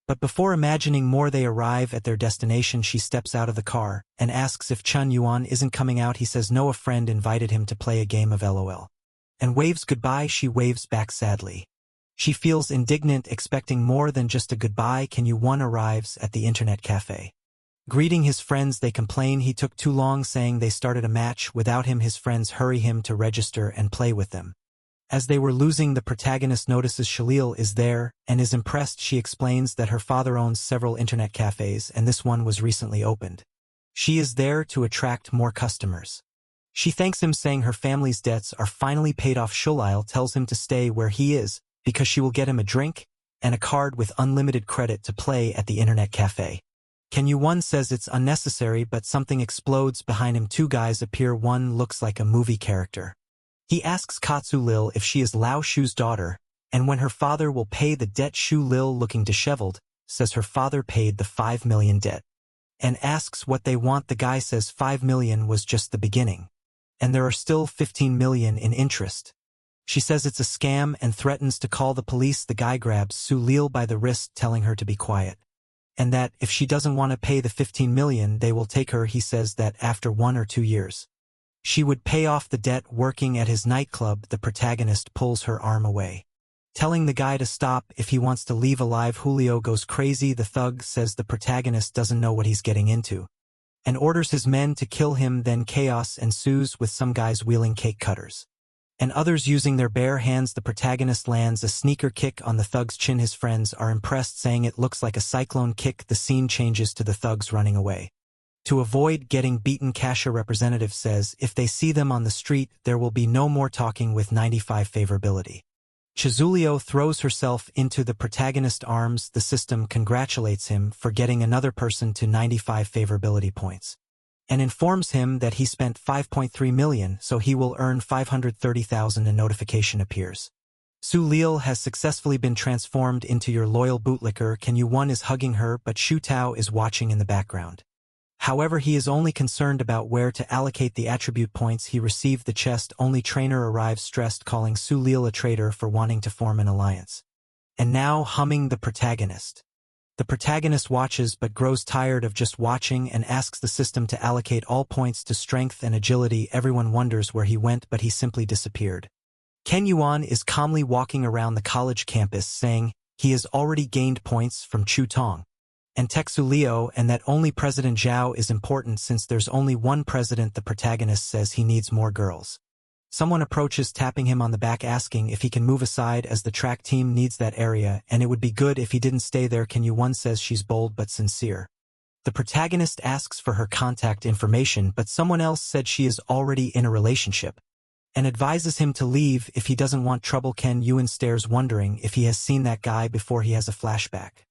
But before imagining more, they arrive at their destination. She steps out of the car and asks if Chun Yuan isn't coming out. He says no, a friend invited him to play a game of LOL, and waves goodbye. She waves back sadly. She feels indignant, expecting more than just a goodbye. Can Yuan arrives at the internet cafe. Greeting his friends, they complain he took too long, saying they started a match without him. His friends hurry him to register and play with them. As they were losing, the protagonist notices Shalil is there and is impressed. She explains that her father owns several internet cafes and this one was recently opened. She is there to attract more customers. She thanks him, saying her family's debts are finally paid off. Shalil tells him to stay where he is because she will get him a drink and a card with unlimited credit to play at the internet cafe. Can Yuan says it's unnecessary, but something explodes behind him. 2 guys appear. One looks like a movie character. He asks Katsu Lil if she is Lao Shu's daughter, and when her father will pay the debt. Shu Lil, looking disheveled, says her father paid the 5 million debt, and asks what they want. The guy says 5 million was just the beginning, and there are still 15 million in interest. She says it's a scam and threatens to call the police. The guy grabs Su Lil by the wrist, telling her to be quiet, and that if she doesn't want to pay the 15 million, they will take her. He says that after 1 or 2 years, she would pay off the debt. Working at his nightclub, the protagonist pulls her arm away, telling the guy to stop if he wants to leave alive. Julio goes crazy. The thug says the protagonist doesn't know what he's getting into, and orders his men to kill him. Then chaos ensues, with some guys wielding cake cutters and others using their bare hands. The protagonist lands a sneaker kick on the thug's chin. His friends are impressed, saying it looks like a cyclone kick. The scene changes to the thugs running away. To avoid getting beaten, Kasha representative says if they see them on the street, there will be no more talking. With 95 favorability, Chizulio throws herself into the protagonist's arms. The system congratulates him for getting another person to 95 favorability points, and informs him that he spent 5.3 million, so he will earn 530,000. A notification appears. Su Lil has successfully been transformed into your loyal bootlicker. Can Yuan is hugging her, but Shu Tao is watching in the background. However, he is only concerned about where to allocate the attribute points he received. The chest-only trainer arrives stressed, calling Su Lil a traitor for wanting to form an alliance. And now humming the protagonist. The protagonist watches but grows tired of just watching and asks the system to allocate all points to strength and agility. Everyone wonders where he went, but he simply disappeared. Ken Yuan is calmly walking around the college campus saying he has already gained points from Chu Tong and Texu Liu, and that only President Zhao is important since there's only one president. The protagonist says he needs more girls. Someone approaches, tapping him on the back, asking if he can move aside as the track team needs that area, and it would be good if he didn't stay there. Ken Yuan says she's bold but sincere. The protagonist asks for her contact information, but someone else said she is already in a relationship, and advises him to leave if he doesn't want trouble. Ken Yuan stares, wondering if he has seen that guy before. He has a flashback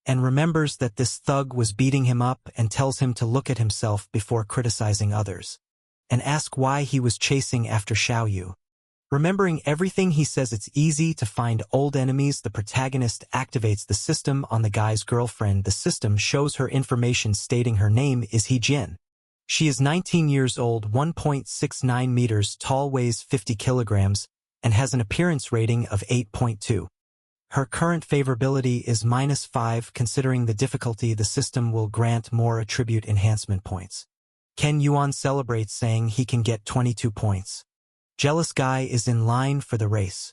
and remembers that this thug was beating him up, and tells him to look at himself before criticizing others, and ask why he was chasing after Xiao Yu. Remembering everything, he says it's easy to find old enemies. The protagonist activates the system on the guy's girlfriend. The system shows her information stating her name is He Jin. She is 19 years old, 1.69 meters tall, weighs 50 kilograms, and has an appearance rating of 8.2. Her current favorability is -5. Considering the difficulty, the system will grant more attribute enhancement points. Ken Yuan celebrates, saying he can get 22 points. Jealous guy is in line for the race.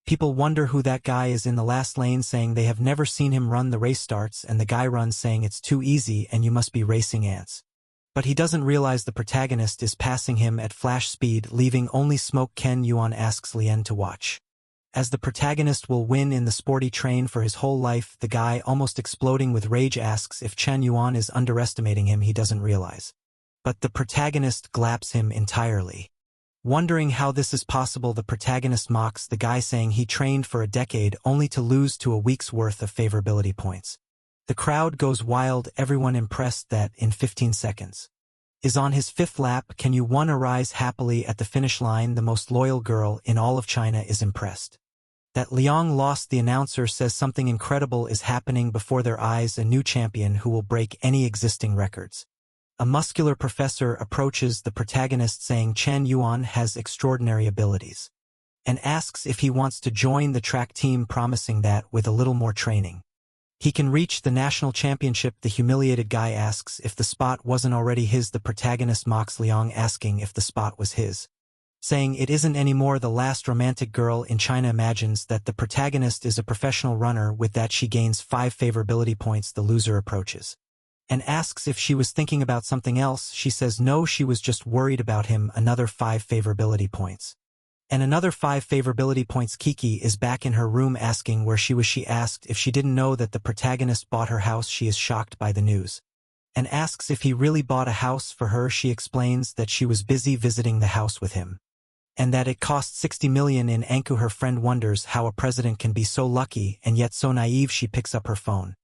People wonder who that guy is in the last lane, saying they have never seen him run. The race starts, and the guy runs, saying it's too easy and you must be racing ants. But he doesn't realize the protagonist is passing him at flash speed, leaving only smoke. Ken Yuan asks Lien to watch, as the protagonist will win in the sporty train for his whole life. The guy, almost exploding with rage, asks if Chen Yuan is underestimating him. He doesn't realize, but the protagonist glaps him entirely. Wondering how this is possible, the protagonist mocks the guy, saying he trained for a decade only to lose to a week's worth of favorability points. The crowd goes wild, everyone impressed that, in 15 seconds, is on his 5th lap. Ken Yuan arrives happily at the finish line. The most loyal girl in all of China is impressed that Liang lost. The announcer says something incredible is happening before their eyes, a new champion who will break any existing records. A muscular professor approaches the protagonist, saying Chen Yuan has extraordinary abilities, and asks if he wants to join the track team, promising that, with a little more training, he can reach the national championship. The humiliated guy asks if the spot wasn't already his. The protagonist mocks Liang, asking if the spot was his, saying it isn't anymore. The last romantic girl in China imagines that the protagonist is a professional runner. With that, she gains 5 favorability points. The loser approaches and asks if she was thinking about something else. She says no, she was just worried about him. Another 5 favorability points. And another 5 favorability points. Kiki is back in her room, asking where she was. She asked if she didn't know that the protagonist bought her house. She is shocked by the news, and asks if he really bought a house for her. She explains that she was busy visiting the house with him, and that it cost 60 million in Anku. Her friend wonders how a president can be so lucky and yet so naive. She picks up her phone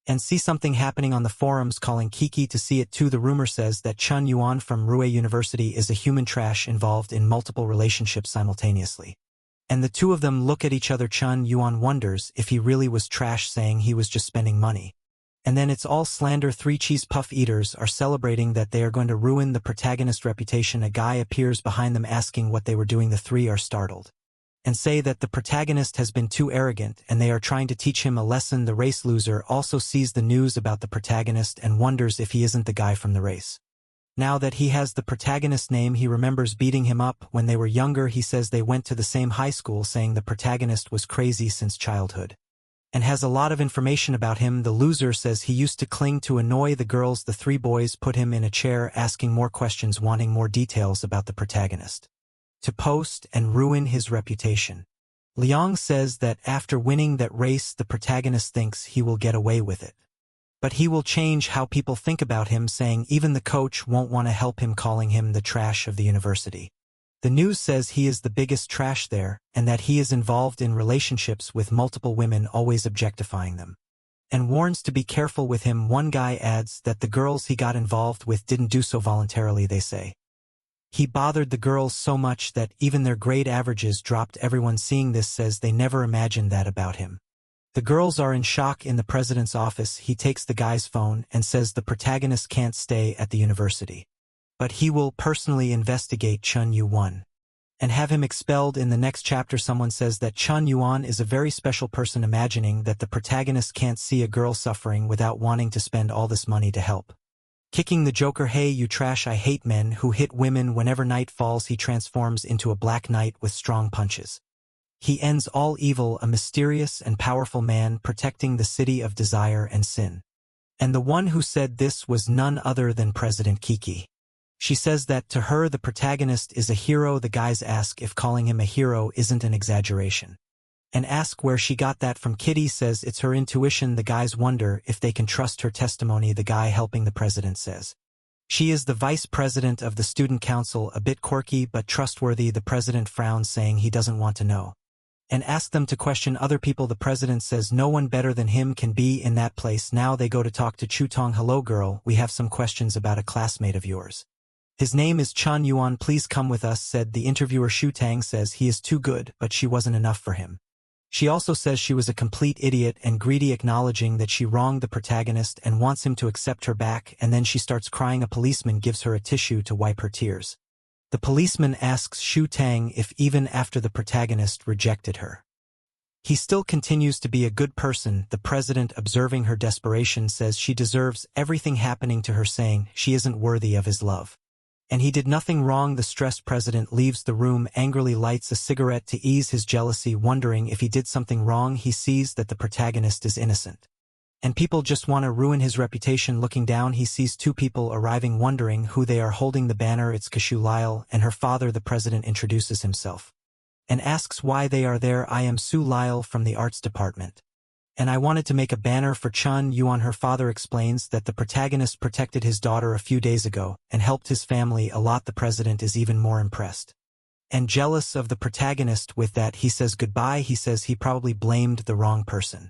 and sees something happening on the forums, calling Kiki to see it too. The rumor says that Chen Yuan from Ruei University is a human trash involved in multiple relationships simultaneously, and the two of them look at each other. Chen Yuan wonders if he really was trash, saying he was just spending money. And then it's all slander. 3 cheese puff eaters are celebrating that they are going to ruin the protagonist's reputation. A guy appears behind them, asking what they were doing. The 3 are startled and say that the protagonist has been too arrogant and they are trying to teach him a lesson. The race loser also sees the news about the protagonist and wonders if he isn't the guy from the race. Now that he has the protagonist's name, he remembers beating him up when they were younger. He says they went to the same high school, saying the protagonist was crazy since childhood and has a lot of information about him. The loser says he used to cling to annoy the girls. The 3 boys put him in a chair, asking more questions, wanting more details about the protagonist to post and ruin his reputation. Liang says that after winning that race, the protagonist thinks he will get away with it, but he will change how people think about him, saying even the coach won't want to help him, calling him the trash of the university. The news says he is the biggest trash there, and that he is involved in relationships with multiple women, always objectifying them, and warns to be careful with him. One guy adds that the girls he got involved with didn't do so voluntarily. They say he bothered the girls so much that even their grade averages dropped. Everyone seeing this says they never imagined that about him. The girls are in shock in the president's office. He takes the guy's phone and says the protagonist can't stay at the university, but he will personally investigate Chun Yuan and have him expelled. In the next chapter, someone says that Chun Yuan is a very special person, imagining that the protagonist can't see a girl suffering without wanting to spend all this money to help. Kicking the Joker, "Hey, you trash, I hate men who hit women." Whenever night falls, he transforms into a black knight with strong punches. He ends all evil, a mysterious and powerful man protecting the city of desire and sin. And the one who said this was none other than President Kiki. She says that to her the protagonist is a hero. The guys ask if calling him a hero isn't an exaggeration, and ask where she got that from. Kitty says it's her intuition. The guys wonder if they can trust her testimony. The guy helping the president says she is the vice president of the student council, a bit quirky but trustworthy. The president frowns, saying he doesn't want to know, and ask them to question other people. The president says no one better than him can be in that place. Now they go to talk to Chu Tong. "Hello girl, we have some questions about a classmate of yours. His name is Chun Yuan. Please come with us," said the interviewer. Shu Tang says he is too good, but she wasn't enough for him. She also says she was a complete idiot and greedy, acknowledging that she wronged the protagonist and wants him to accept her back, and then she starts crying. A policeman gives her a tissue to wipe her tears. The policeman asks Shu Tang if even after the protagonist rejected her, he still continues to be a good person. The president, observing her desperation, says she deserves everything happening to her, saying she isn't worthy of his love, and he did nothing wrong. The stressed president leaves the room, angrily lights a cigarette to ease his jealousy, wondering if he did something wrong. He sees that the protagonist is innocent, and people just want to ruin his reputation. Looking down, he sees two people arriving, wondering who they are holding the banner. It's Kashu Lyle and her father. The president introduces himself and asks why they are there. "I am Su Lyle from the arts department, and I wanted to make a banner for Chun Yuan." Her father explains that the protagonist protected his daughter a few days ago and helped his family a lot. The president is even more impressed and jealous of the protagonist. With that, he says goodbye. He says he probably blamed the wrong person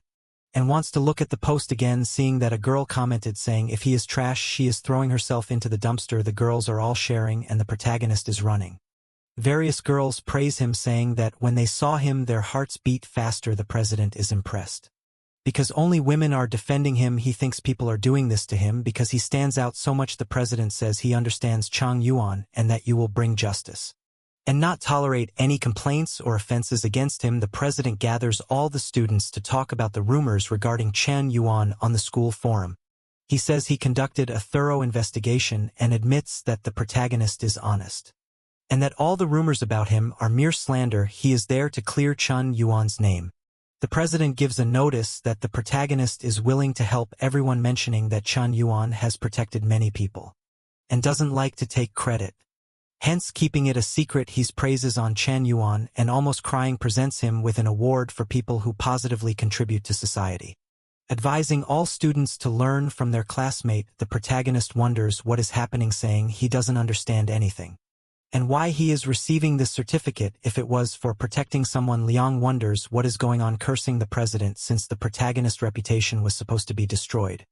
and wants to look at the post again, seeing that a girl commented saying if he is trash, she is throwing herself into the dumpster. The girls are all sharing and the protagonist is running. Various girls praise him, saying that when they saw him their hearts beat faster. The president is impressed because only women are defending him. He thinks people are doing this to him because he stands out so much. The president says he understands Chang Yuan and that you will bring justice and not tolerate any complaints or offenses against him. The president gathers all the students to talk about the rumors regarding Chang Yuan on the school forum. He says he conducted a thorough investigation and admits that the protagonist is honest, and that all the rumors about him are mere slander. He is there to clear Chun Yuan's name. The president gives a notice that the protagonist is willing to help everyone, mentioning that Chun Yuan has protected many people and doesn't like to take credit, hence keeping it a secret. He praises on Chun Yuan and, almost crying, presents him with an award for people who positively contribute to society, advising all students to learn from their classmate. The protagonist wonders what is happening, saying he doesn't understand anything and why he is receiving this certificate if it was for protecting someone. Liang wonders what is going on, cursing the president since the protagonist's reputation was supposed to be destroyed,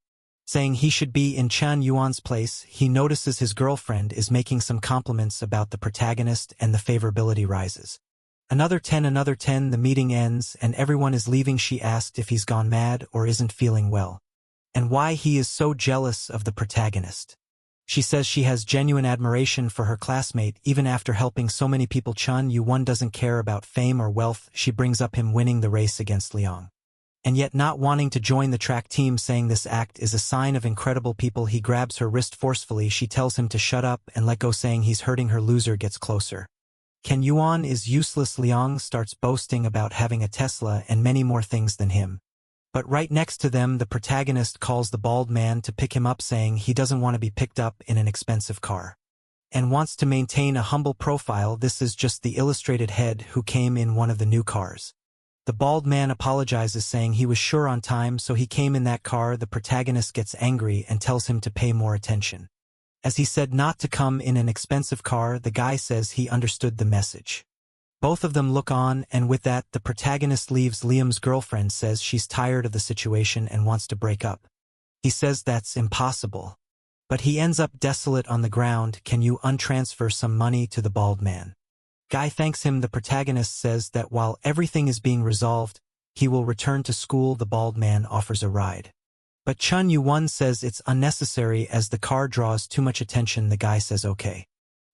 saying he should be in Chan Yuan's place. He notices his girlfriend is making some compliments about the protagonist and the favorability rises. Another 10. The meeting ends and everyone is leaving. She asked if he's gone mad or isn't feeling well, and why he is so jealous of the protagonist. She says she has genuine admiration for her classmate even after helping so many people. Chun Yuan doesn't care about fame or wealth. She brings up him winning the race against Liang, and yet not wanting to join the track team, saying this act is a sign of incredible people. He grabs her wrist forcefully. She tells him to shut up and let go, saying he's hurting her. Loser gets closer. Ken Yuan is useless. Liang starts boasting about having a Tesla and many more things than him. But right next to them, the protagonist calls the bald man to pick him up, saying he doesn't want to be picked up in an expensive car and wants to maintain a humble profile. This is just the illustrated head who came in one of the new cars. The bald man apologizes, saying he was sure on time, so he came in that car. The protagonist gets angry and tells him to pay more attention, as he said not to come in an expensive car. The guy says he understood the message. Both of them look on, and with that, the protagonist leaves. Liam's girlfriend says she's tired of the situation and wants to break up. He says that's impossible, but he ends up desolate on the ground. Can you untransfer some money to the bald man? Guy thanks him. The protagonist says that while everything is being resolved, he will return to school. The bald man offers a ride. But Chun Yu-won says it's unnecessary as the car draws too much attention. The guy says okay.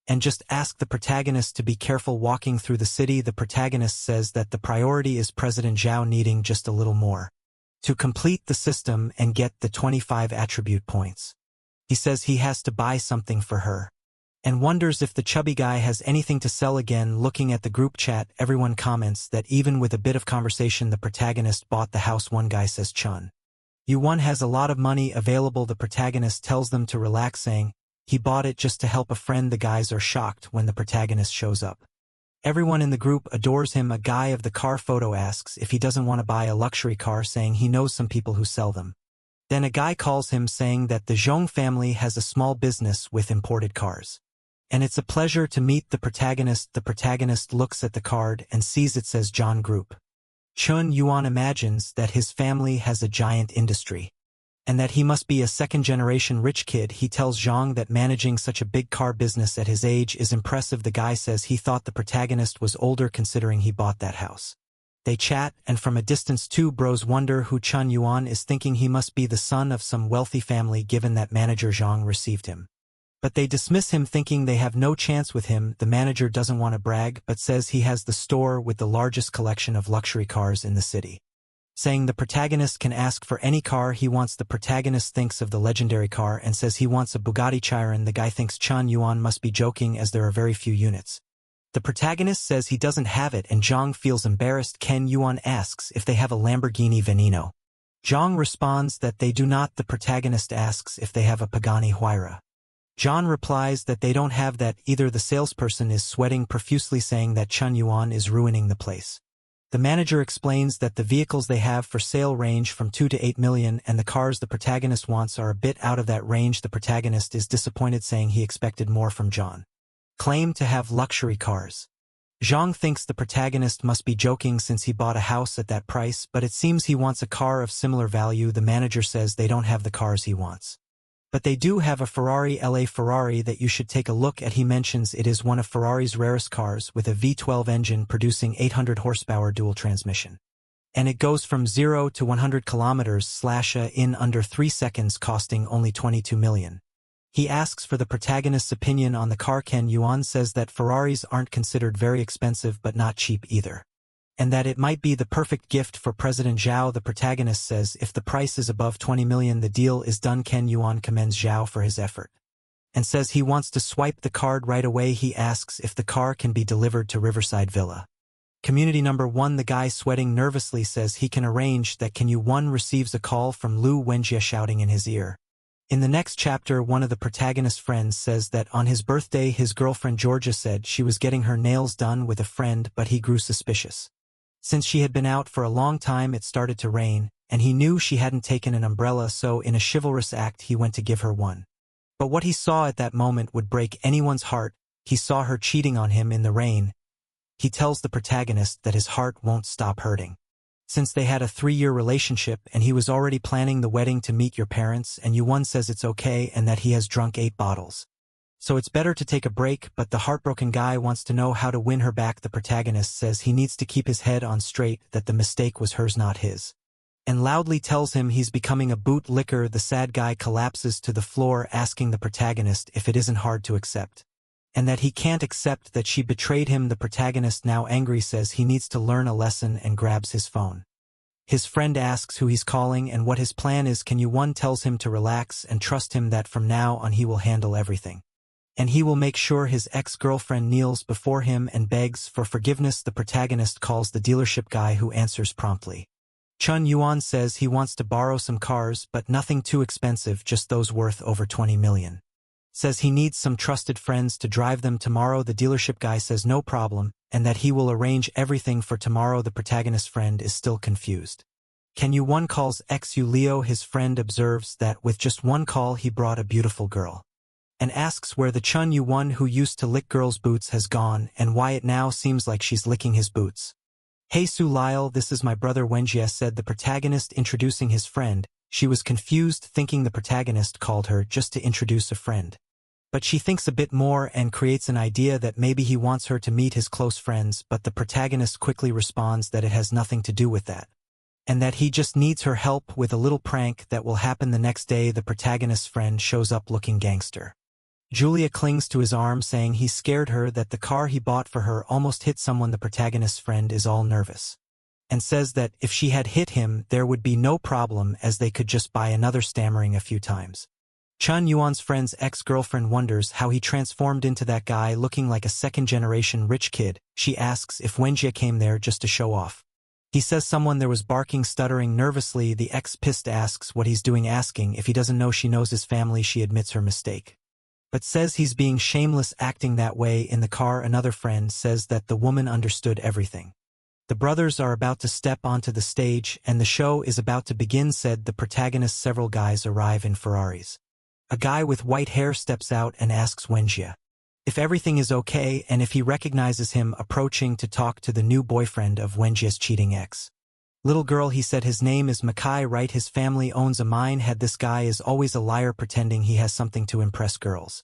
And just ask the protagonist to be careful walking through the city. The protagonist says that the priority is President Zhao needing just a little more to complete the system and get the 25 attribute points. He says he has to buy something for her and wonders if the chubby guy has anything to sell. Again, looking at the group chat, everyone comments that even with a bit of conversation the protagonist bought the house. One guy says Chun Yu-won has a lot of money available. The protagonist tells them to relax, saying he bought it just to help a friend. The guys are shocked when the protagonist shows up. Everyone in the group adores him. A guy of the car photo asks if he doesn't want to buy a luxury car, saying he knows some people who sell them. Then a guy calls him saying that the Zhong family has a small business with imported cars. And it's a pleasure to meet the protagonist. The protagonist looks at the card and sees it says John Group. Chun Yu-won imagines that his family has a giant industry and that he must be a second-generation rich kid. He tells Zhang that managing such a big car business at his age is impressive. The guy says he thought the protagonist was older considering he bought that house. They chat, and from a distance two bros wonder who Chun Yu-won is, thinking he must be the son of some wealthy family given that manager Zhang received him. But they dismiss him, thinking they have no chance with him. The manager doesn't want to brag but says he has the store with the largest collection of luxury cars in the city, saying the protagonist can ask for any car he wants. The protagonist thinks of the legendary car and says he wants a Bugatti Chiron. The guy thinks Chun Yu-won must be joking as there are very few units. The protagonist says he doesn't have it and Zhang feels embarrassed. Ken Yuan asks if they have a Lamborghini Veneno. Zhang responds that they do not. The protagonist asks if they have a Pagani Huayra. Zhang replies that they don't have that either. The salesperson is sweating profusely, saying that Chun Yu-won is ruining the place. The manager explains that the vehicles they have for sale range from 2 to 8 million and the cars the protagonist wants are a bit out of that range. The protagonist is disappointed, saying he expected more from Zhang. Claim to have luxury cars. Zhang thinks the protagonist must be joking since he bought a house at that price, but it seems he wants a car of similar value. The manager says they don't have the cars he wants, but they do have a Ferrari, LA Ferrari, that you should take a look at. He mentions it is one of Ferrari's rarest cars with a V12 engine producing 800 horsepower dual transmission. And it goes from 0 to 100 kilometers in under 3 seconds, costing only 22 million. He asks for the protagonist's opinion on the car. Ken Yuan says that Ferraris aren't considered very expensive but not cheap either, and that it might be the perfect gift for President Zhao. The protagonist says if the price is above 20 million the deal is done. Ken Yuan commends Zhao for his effort and says he wants to swipe the card right away. He asks if the car can be delivered to Riverside Villa. Community number 1. The guy, sweating nervously, says he can arrange that. Ken Yuan receives a call from Lu Wenjie shouting in his ear. In the next chapter, one of the protagonist's friends says that on his birthday his girlfriend Georgia said she was getting her nails done with a friend, but he grew suspicious. Since she had been out for a long time, it started to rain, and he knew she hadn't taken an umbrella, so in a chivalrous act he went to give her one. But what he saw at that moment would break anyone's heart. He saw her cheating on him in the rain. He tells the protagonist that his heart won't stop hurting, since they had a 3-year relationship and he was already planning the wedding to meet your parents, and Yuan says it's okay and that he has drunk 8 bottles. So it's better to take a break, but the heartbroken guy wants to know how to win her back. The protagonist says he needs to keep his head on straight, that the mistake was hers, not his, and loudly tells him he's becoming a bootlicker. The sad guy collapses to the floor, asking the protagonist if it isn't hard to accept, and that he can't accept that she betrayed him. The protagonist, now angry, says he needs to learn a lesson and grabs his phone. His friend asks who he's calling and what his plan is. Ken Yuan tells him to relax and trust him, that from now on he will handle everything, and he will make sure his ex-girlfriend kneels before him and begs for forgiveness. The protagonist calls the dealership guy, who answers promptly. Chun Yuan says he wants to borrow some cars, but nothing too expensive, just those worth over 20 million. Says he needs some trusted friends to drive them tomorrow. The dealership guy says no problem, and that he will arrange everything for tomorrow. The protagonist's friend is still confused. Ken Yuan calls ex-Yu Leo. His friend observes that with just one call he brought a beautiful girl, and asks where the Chun Yuan who used to lick girls' boots has gone and why it now seems like she's licking his boots. Hey Su Lyle, this is my brother Wenjie, said the protagonist, introducing his friend. She was confused, thinking the protagonist called her just to introduce a friend. But she thinks a bit more and creates an idea that maybe he wants her to meet his close friends, but the protagonist quickly responds that it has nothing to do with that. and that he just needs her help with a little prank that will happen the next day. The protagonist's friend shows up looking gangster. Julia clings to his arm saying he scared her that the car he bought for her almost hit someone. The protagonist's friend is all nervous and says that if she had hit him there would be no problem as they could just buy another, stammering a few times. Chun Yuan's friend's ex-girlfriend wonders how he transformed into that guy looking like a second-generation rich kid. She asks if Wenjie came there just to show off. He says someone there was barking, stuttering nervously. The ex-pissed asks what he's doing, asking if he doesn't know she knows his family. She admits her mistake, but says he's being shameless acting that way. In the car, another friend says that the woman understood everything. The brothers are about to step onto the stage and the show is about to begin. Said the protagonist. Several guys arrive in Ferraris. A guy with white hair steps out and asks Wenjie if everything is okay and if he recognizes him approaching to talk to the new boyfriend of Wenjie's cheating ex. Little girl, he said his name is Makai, right? His family owns a mine. Had this guy is always a liar pretending he has something to impress girls.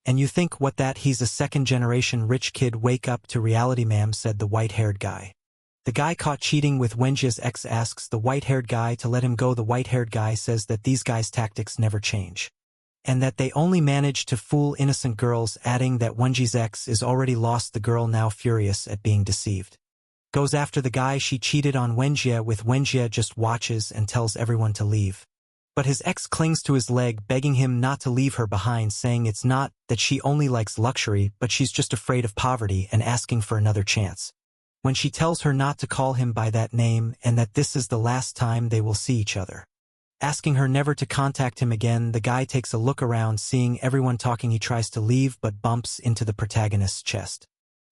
And you think what that he's a second-generation rich kid. Wake up to reality, ma'am, said the white-haired guy. The guy caught cheating with Wenjie's ex asks the white-haired guy to let him go. The white-haired guy says that these guys' tactics never change, and that they only manage to fool innocent girls, adding that Wenjie's ex is already lost. The girl, now furious at being deceived, goes after the guy she cheated on Wenjie with. Wenjie just watches and tells everyone to leave. But his ex clings to his leg, begging him not to leave her behind, saying it's not that she only likes luxury, but she's just afraid of poverty and asking for another chance. When she tells her not to call him by that name and that this is the last time they will see each other, asking her never to contact him again. The guy takes a look around, seeing everyone talking. He tries to leave but bumps into the protagonist's chest.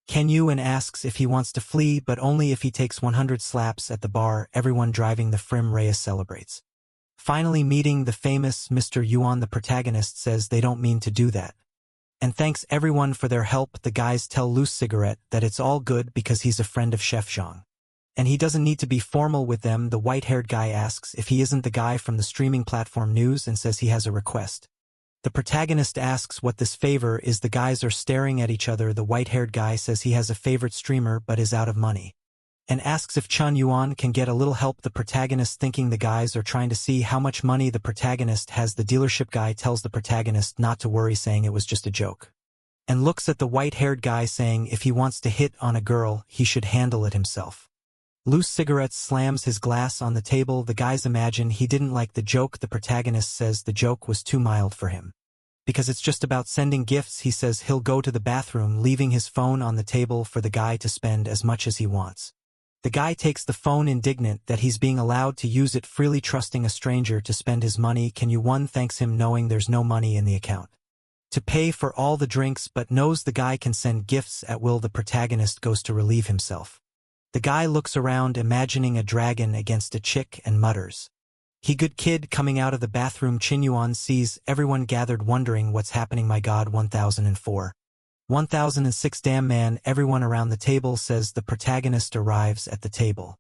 Can you? And asks if he wants to flee, but only if he takes 100 slaps. At the bar, everyone driving the Frim Reyes celebrates finally meeting the famous Mr. Yuan. The protagonist says they don't mean to do that and thanks everyone for their help. The guys tell Loose Cigarette that it's all good because he's a friend of Chef Zhang, and he doesn't need to be formal with them. The white-haired guy asks if he isn't the guy from the streaming platform News and says he has a request. The protagonist asks what this favor is. The guys are staring at each other. The white-haired guy says he has a favorite streamer but is out of money, and asks if Chun Yuan can get a little help. The protagonist, thinking the guys are trying to see how much money the protagonist has. The dealership guy tells the protagonist not to worry, saying it was just a joke, and looks at the white-haired guy, saying if he wants to hit on a girl, he should handle it himself. Loose Cigarette slams his glass on the table. The guys imagine he didn't like the joke. The protagonist says the joke was too mild for him, because it's just about sending gifts. He says he'll go to the bathroom, leaving his phone on the table for the guy to spend as much as he wants. The guy takes the phone, indignant that he's being allowed to use it freely, trusting a stranger to spend his money. Can you? One thanks him, knowing there's no money in the account to pay for all the drinks, but knows the guy can send gifts at will. The protagonist goes to relieve himself. The guy looks around, imagining a dragon against a chick, and mutters, "He good kid." Coming out of the bathroom, Chin Yuan sees everyone gathered, wondering what's happening. My God, 1004. 1006. Damn man. Everyone around the table says. The protagonist arrives at the table,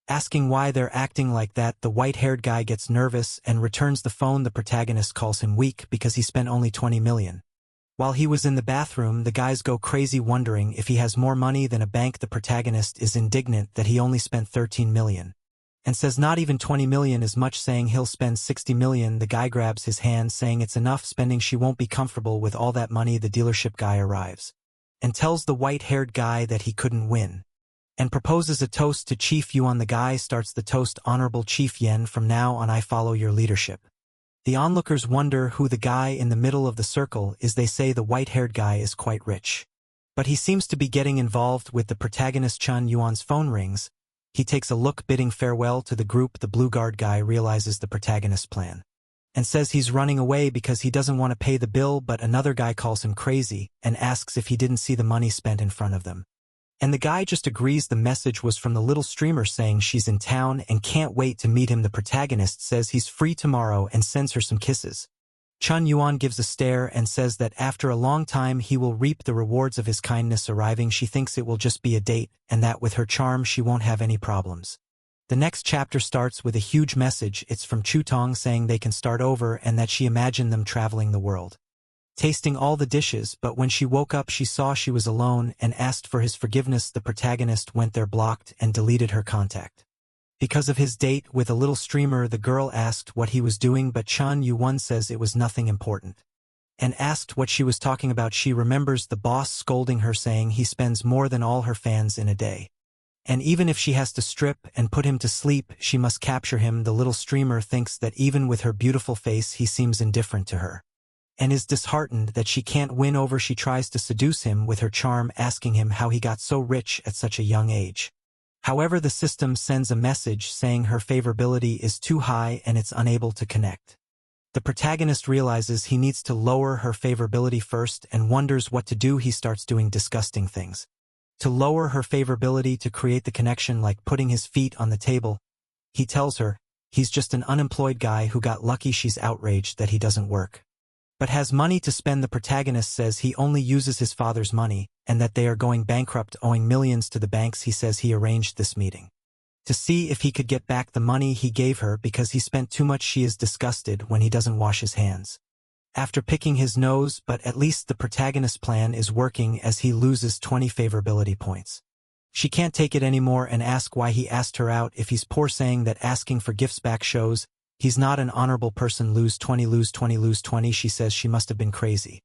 asking why they're acting like that. The white-haired guy gets nervous and returns the phone. The protagonist calls him weak because he spent only 20 million. While he was in the bathroom, the guys go crazy, wondering if he has more money than a bank. The protagonist is indignant that he only spent 13 million, and says not even 20 million is much, saying he'll spend 60 million. The guy grabs his hand, saying it's enough spending, she won't be comfortable with all that money. The dealership guy arrives and tells the white-haired guy that he couldn't win, and proposes a toast to Chief Yuan. The guy starts the toast, "Honorable Chief Yen, from now on I follow your leadership." The onlookers wonder who the guy in the middle of the circle is. They say the white-haired guy is quite rich, but he seems to be getting involved with the protagonist. Chun Yuan's phone rings. He takes a look, bidding farewell to the group. The blue guard guy realizes the protagonist's plan and says he's running away because he doesn't want to pay the bill, but another guy calls him crazy and asks if he didn't see the money spent in front of them. And the guy just agrees the message was from the little streamer, saying she's in town and can't wait to meet him. The protagonist says he's free tomorrow and sends her some kisses. Chun Yuan gives a stare and says that after a long time he will reap the rewards of his kindness. Arriving, she thinks it will just be a date, and that with her charm she won't have any problems. The next chapter starts with a huge message. It's from Chutong, saying they can start over and that she imagined them traveling the world, tasting all the dishes, but when she woke up she saw she was alone and asked for his forgiveness. The protagonist went there, blocked and deleted her contact, Because of his date with a little streamer, the girl asked what he was doing, but Chan Yu-won says it was nothing important. And asked what she was talking about. She remembers the boss scolding her, saying he spends more than all her fans in a day. And even if she has to strip and put him to sleep, she must capture him. The little streamer thinks that even with her beautiful face, he seems indifferent to her, and is disheartened that she can't win over. She tries to seduce him with her charm, asking him how he got so rich at such a young age. However, the system sends a message saying her favorability is too high and it's unable to connect. The protagonist realizes he needs to lower her favorability first and wonders what to do. He starts doing disgusting things to lower her favorability, to create the connection, like putting his feet on the table. He tells her he's just an unemployed guy who got lucky. She's outraged that he doesn't work, but has money to spend. The protagonist says he only uses his father's money and that they are going bankrupt, owing millions to the banks. He says he arranged this meeting to see if he could get back the money he gave her because he spent too much. She is disgusted when he doesn't wash his hands after picking his nose, but at least the protagonist's plan is working as he loses 20 favorability points. She can't take it anymore and asks why he asked her out if he's poor, saying that asking for gifts back shows he's not an honorable person. Lose 20, lose 20, lose 20. She says she must have been crazy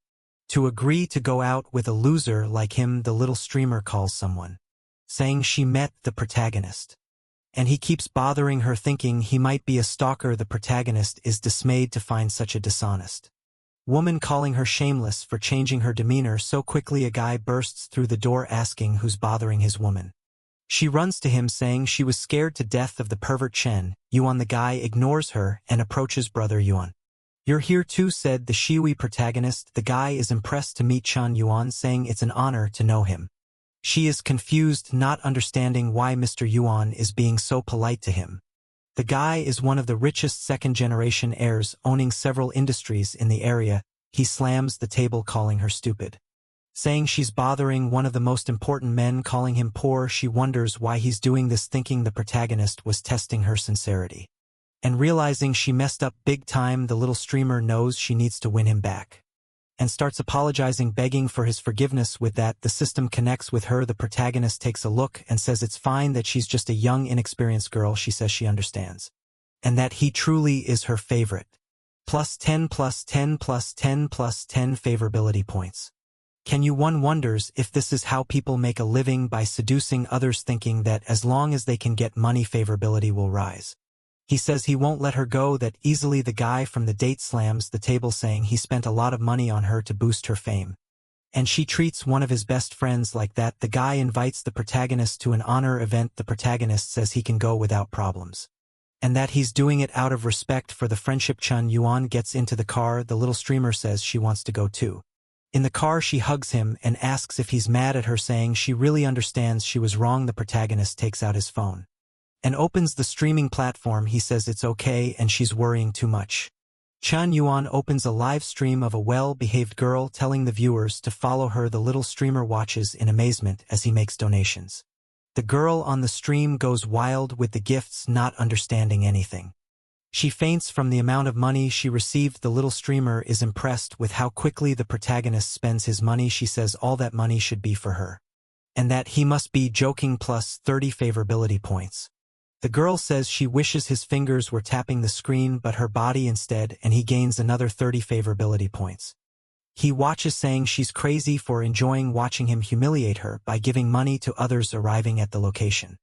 to agree to go out with a loser like him. The little streamer calls someone, saying she met the protagonist, and he keeps bothering her, thinking he might be a stalker. The protagonist is dismayed to find such a dishonest woman, calling her shameless for changing her demeanor so quickly. A guy bursts through the door asking who's bothering his woman. She runs to him, saying she was scared to death of the pervert Chen Yuan. The guy ignores her and approaches brother Yuan. You're here too, said the Shiwi protagonist. The guy is impressed to meet Chan Yuan, saying it's an honor to know him. She is confused, not understanding why Mr. Yuan is being so polite to him. The guy is one of the richest second-generation heirs, owning several industries in the area. He slams the table, calling her stupid, saying she's bothering one of the most important men, calling him poor. She wonders why he's doing this, thinking the protagonist was testing her sincerity, and realizing she messed up big time. The little streamer knows she needs to win him back and starts apologizing, begging for his forgiveness. With that, the system connects with her. The protagonist takes a look and says it's fine, that she's just a young, inexperienced girl. She says she understands, and that he truly is her favorite. Plus 10, plus 10, plus 10, plus 10 favorability points. Chan Yu-won wonders if this is how people make a living, by seducing others, thinking that as long as they can get money, favorability will rise. He says he won't let her go that easily. The guy from the date slams the table, saying he spent a lot of money on her to boost her fame, and she treats one of his best friends like that. The guy invites the protagonist to an honor event. The protagonist says he can go without problems, and that he's doing it out of respect for the friendship. Chan Yuan gets into the car. The little streamer says she wants to go too. In the car, she hugs him and asks if he's mad at her, saying she really understands she was wrong. The protagonist takes out his phone and opens the streaming platform. He says it's okay and she's worrying too much. Chan Yuan opens a live stream of a well-behaved girl, telling the viewers to follow her. The little streamer watches in amazement as he makes donations. The girl on the stream goes wild with the gifts, not understanding anything. She faints from the amount of money she received. The little streamer is impressed with how quickly the protagonist spends his money. She says all that money should be for her, and that he must be joking. Plus 30 favorability points. The girl says she wishes his fingers were tapping the screen, but her body instead, and he gains another 30 favorability points. He watches, saying she's crazy for enjoying watching him humiliate her by giving money to others. Arriving at the location,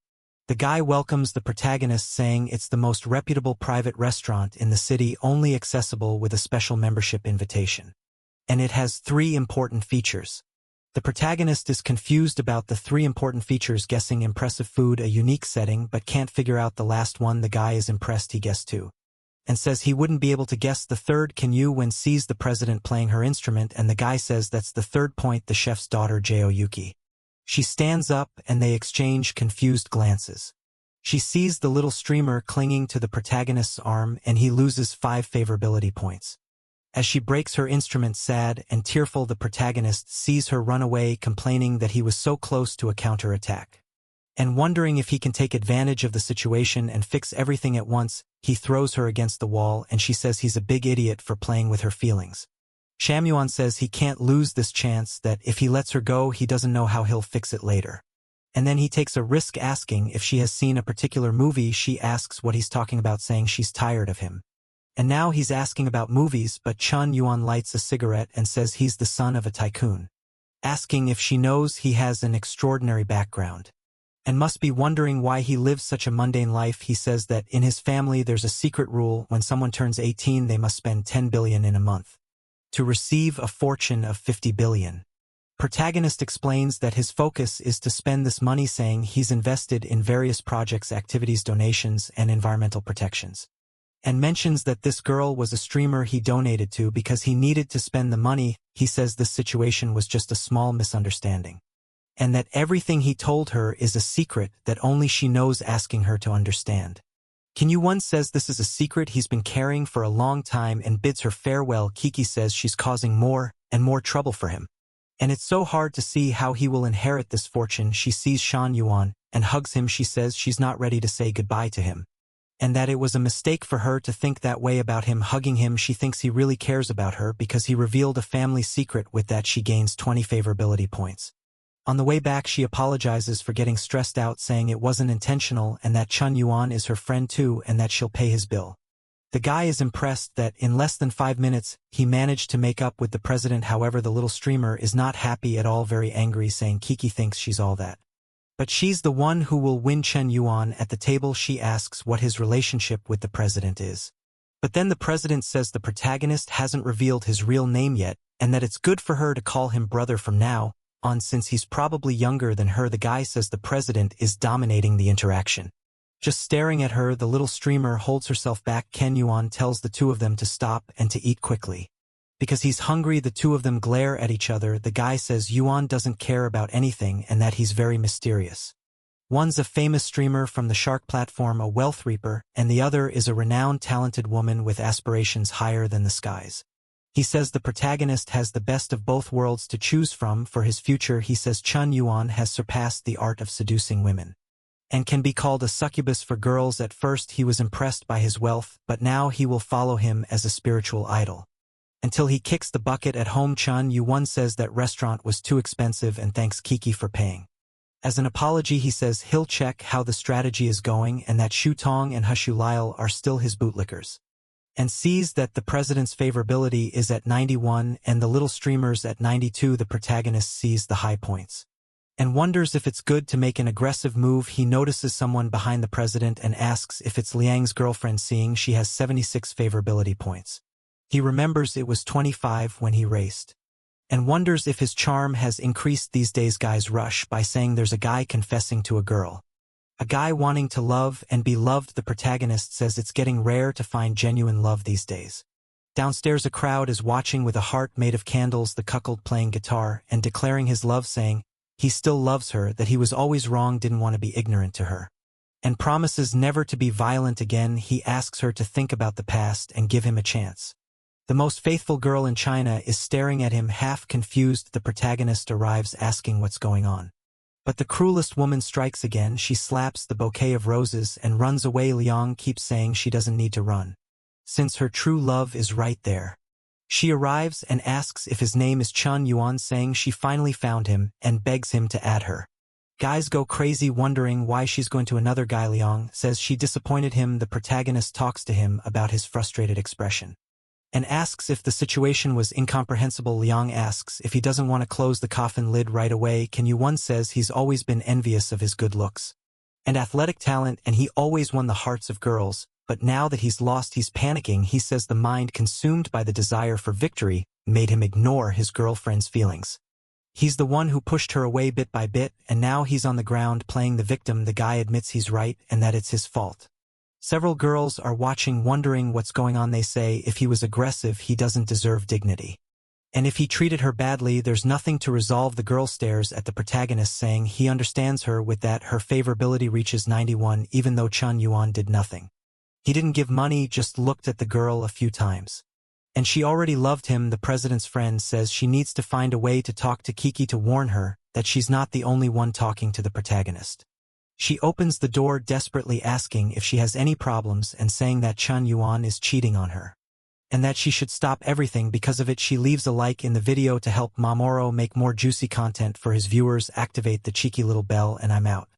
the guy welcomes the protagonist, saying it's the most reputable private restaurant in the city, only accessible with a special membership invitation, and it has 3 important features. The protagonist is confused about the 3 important features, guessing impressive food, a unique setting, but can't figure out the last one. The guy is impressed he guessed 2, and says he wouldn't be able to guess the third. Chan Yu-won sees the president playing her instrument, and the guy says that's the third point, the chef's daughter Jo Yuki. She stands up and they exchange confused glances. She sees the little streamer clinging to the protagonist's arm, and he loses 5 favorability points. As she breaks her instrument, sad and tearful, the protagonist sees her run away, complaining that he was so close to a counterattack, and wondering if he can take advantage of the situation and fix everything at once. He throws her against the wall, and she says he's a big idiot for playing with her feelings. Chan Yu-won says he can't lose this chance, that if he lets her go, he doesn't know how he'll fix it later, And then he takes a risk asking if she has seen a particular movie. She asks what he's talking about, saying she's tired of him. And now he's asking about movies, but Chun Yuan lights a cigarette and says he's the son of a tycoon, asking if she knows he has an extraordinary background and must be wondering why he lives such a mundane life. He says that in his family there's a secret rule: when someone turns 18 they must spend 10 billion in a month to receive a fortune of 50 billion. Protagonist explains that his focus is to spend this money, saying he's invested in various projects, activities, donations, and environmental protections, and mentions that this girl was a streamer he donated to because he needed to spend the money. He says this situation was just a small misunderstanding, and that everything he told her is a secret that only she knows, asking her to understand. Kim Yu-won says this is a secret he's been carrying for a long time and bids her farewell. Kiki says she's causing more and more trouble for him, and it's so hard to see how he will inherit this fortune. She sees Chun Yuan and hugs him. She says she's not ready to say goodbye to him, and that it was a mistake for her to think that way about him. Hugging him, she thinks he really cares about her because he revealed a family secret. With that, she gains 20 favorability points. On the way back, she apologizes for getting stressed out, saying it wasn't intentional and that Chun Yuan is her friend too and that she'll pay his bill. The guy is impressed that in less than 5 minutes, he managed to make up with the president. However, the little streamer is not happy at all, very angry, saying Kiki thinks she's all that, but she's the one who will win. Chun Yuan at the table, she asks what his relationship with the president is. But then the president says the protagonist hasn't revealed his real name yet, and that it's good for her to call him brother from now on since he's probably younger than her. The guy says the president is dominating the interaction. Just staring at her, the little streamer holds herself back. Ken Yuan tells the two of them to stop and to eat quickly because he's hungry. The two of them glare at each other. The guy says Yuan doesn't care about anything and that he's very mysterious. One's a famous streamer from the shark platform, a wealth reaper, and the other is a renowned, talented woman with aspirations higher than the skies. He says the protagonist has the best of both worlds to choose from for his future. He says Chun Yuan has surpassed the art of seducing women and can be called a succubus for girls. At first he was impressed by his wealth, but now he will follow him as a spiritual idol until he kicks the bucket at home. Chun Yuan says that restaurant was too expensive and thanks Kiki for paying. As an apology, he says he'll check how the strategy is going and that Shu Tong and Hushu Lyle are still his bootlickers, and sees that the president's favorability is at 91 and the little streamers at 92. The protagonist sees the high points and wonders if it's good to make an aggressive move. He notices someone behind the president and asks if it's Liang's girlfriend, seeing she has 76 favorability points. He remembers it was 25 when he raced, and wonders if his charm has increased these days. Guys rush by saying there's a guy confessing to a girl, a guy wanting to love and be loved. The protagonist says it's getting rare to find genuine love these days. Downstairs, a crowd is watching with a heart made of candles, the cuckold playing guitar and declaring his love, saying he still loves her, that he was always wrong, didn't want to be ignorant to her, and promises never to be violent again. He asks her to think about the past and give him a chance. The most faithful girl in China is staring at him, half confused. The protagonist arrives asking what's going on, but the cruelest woman strikes again. She slaps the bouquet of roses and runs away. Liang keeps saying she doesn't need to run, since her true love is right there. She arrives and asks if his name is Chun Yuan, saying she finally found him and begs him to add her. Guys go crazy wondering why she's going to another guy. Liang says she disappointed him. The protagonist talks to him about his frustrated expression and asks if the situation was incomprehensible. Liang asks if he doesn't want to close the coffin lid right away. Ken Yu-won says he's always been envious of his good looks and athletic talent, and he always won the hearts of girls, but now that he's lost, he's panicking. He says the mind consumed by the desire for victory made him ignore his girlfriend's feelings. He's the one who pushed her away bit by bit, and now he's on the ground playing the victim. The guy admits he's right and that it's his fault. Several girls are watching, wondering what's going on. They say if he was aggressive, he doesn't deserve dignity, and if he treated her badly, there's nothing to resolve. The girl stares at the protagonist, saying he understands her. With that, her favorability reaches 91, even though Chun Yuan did nothing. He didn't give money, just looked at the girl a few times, and she already loved him. The president's friend says she needs to find a way to talk to Kiki to warn her that she's not the only one talking to the protagonist. She opens the door, desperately asking if she has any problems and saying that Chun Yuan is cheating on her. and that she should stop everything because of it. She leaves a like in the video to help Mamoru make more juicy content for his viewers. Activate the cheeky little bell and I'm out.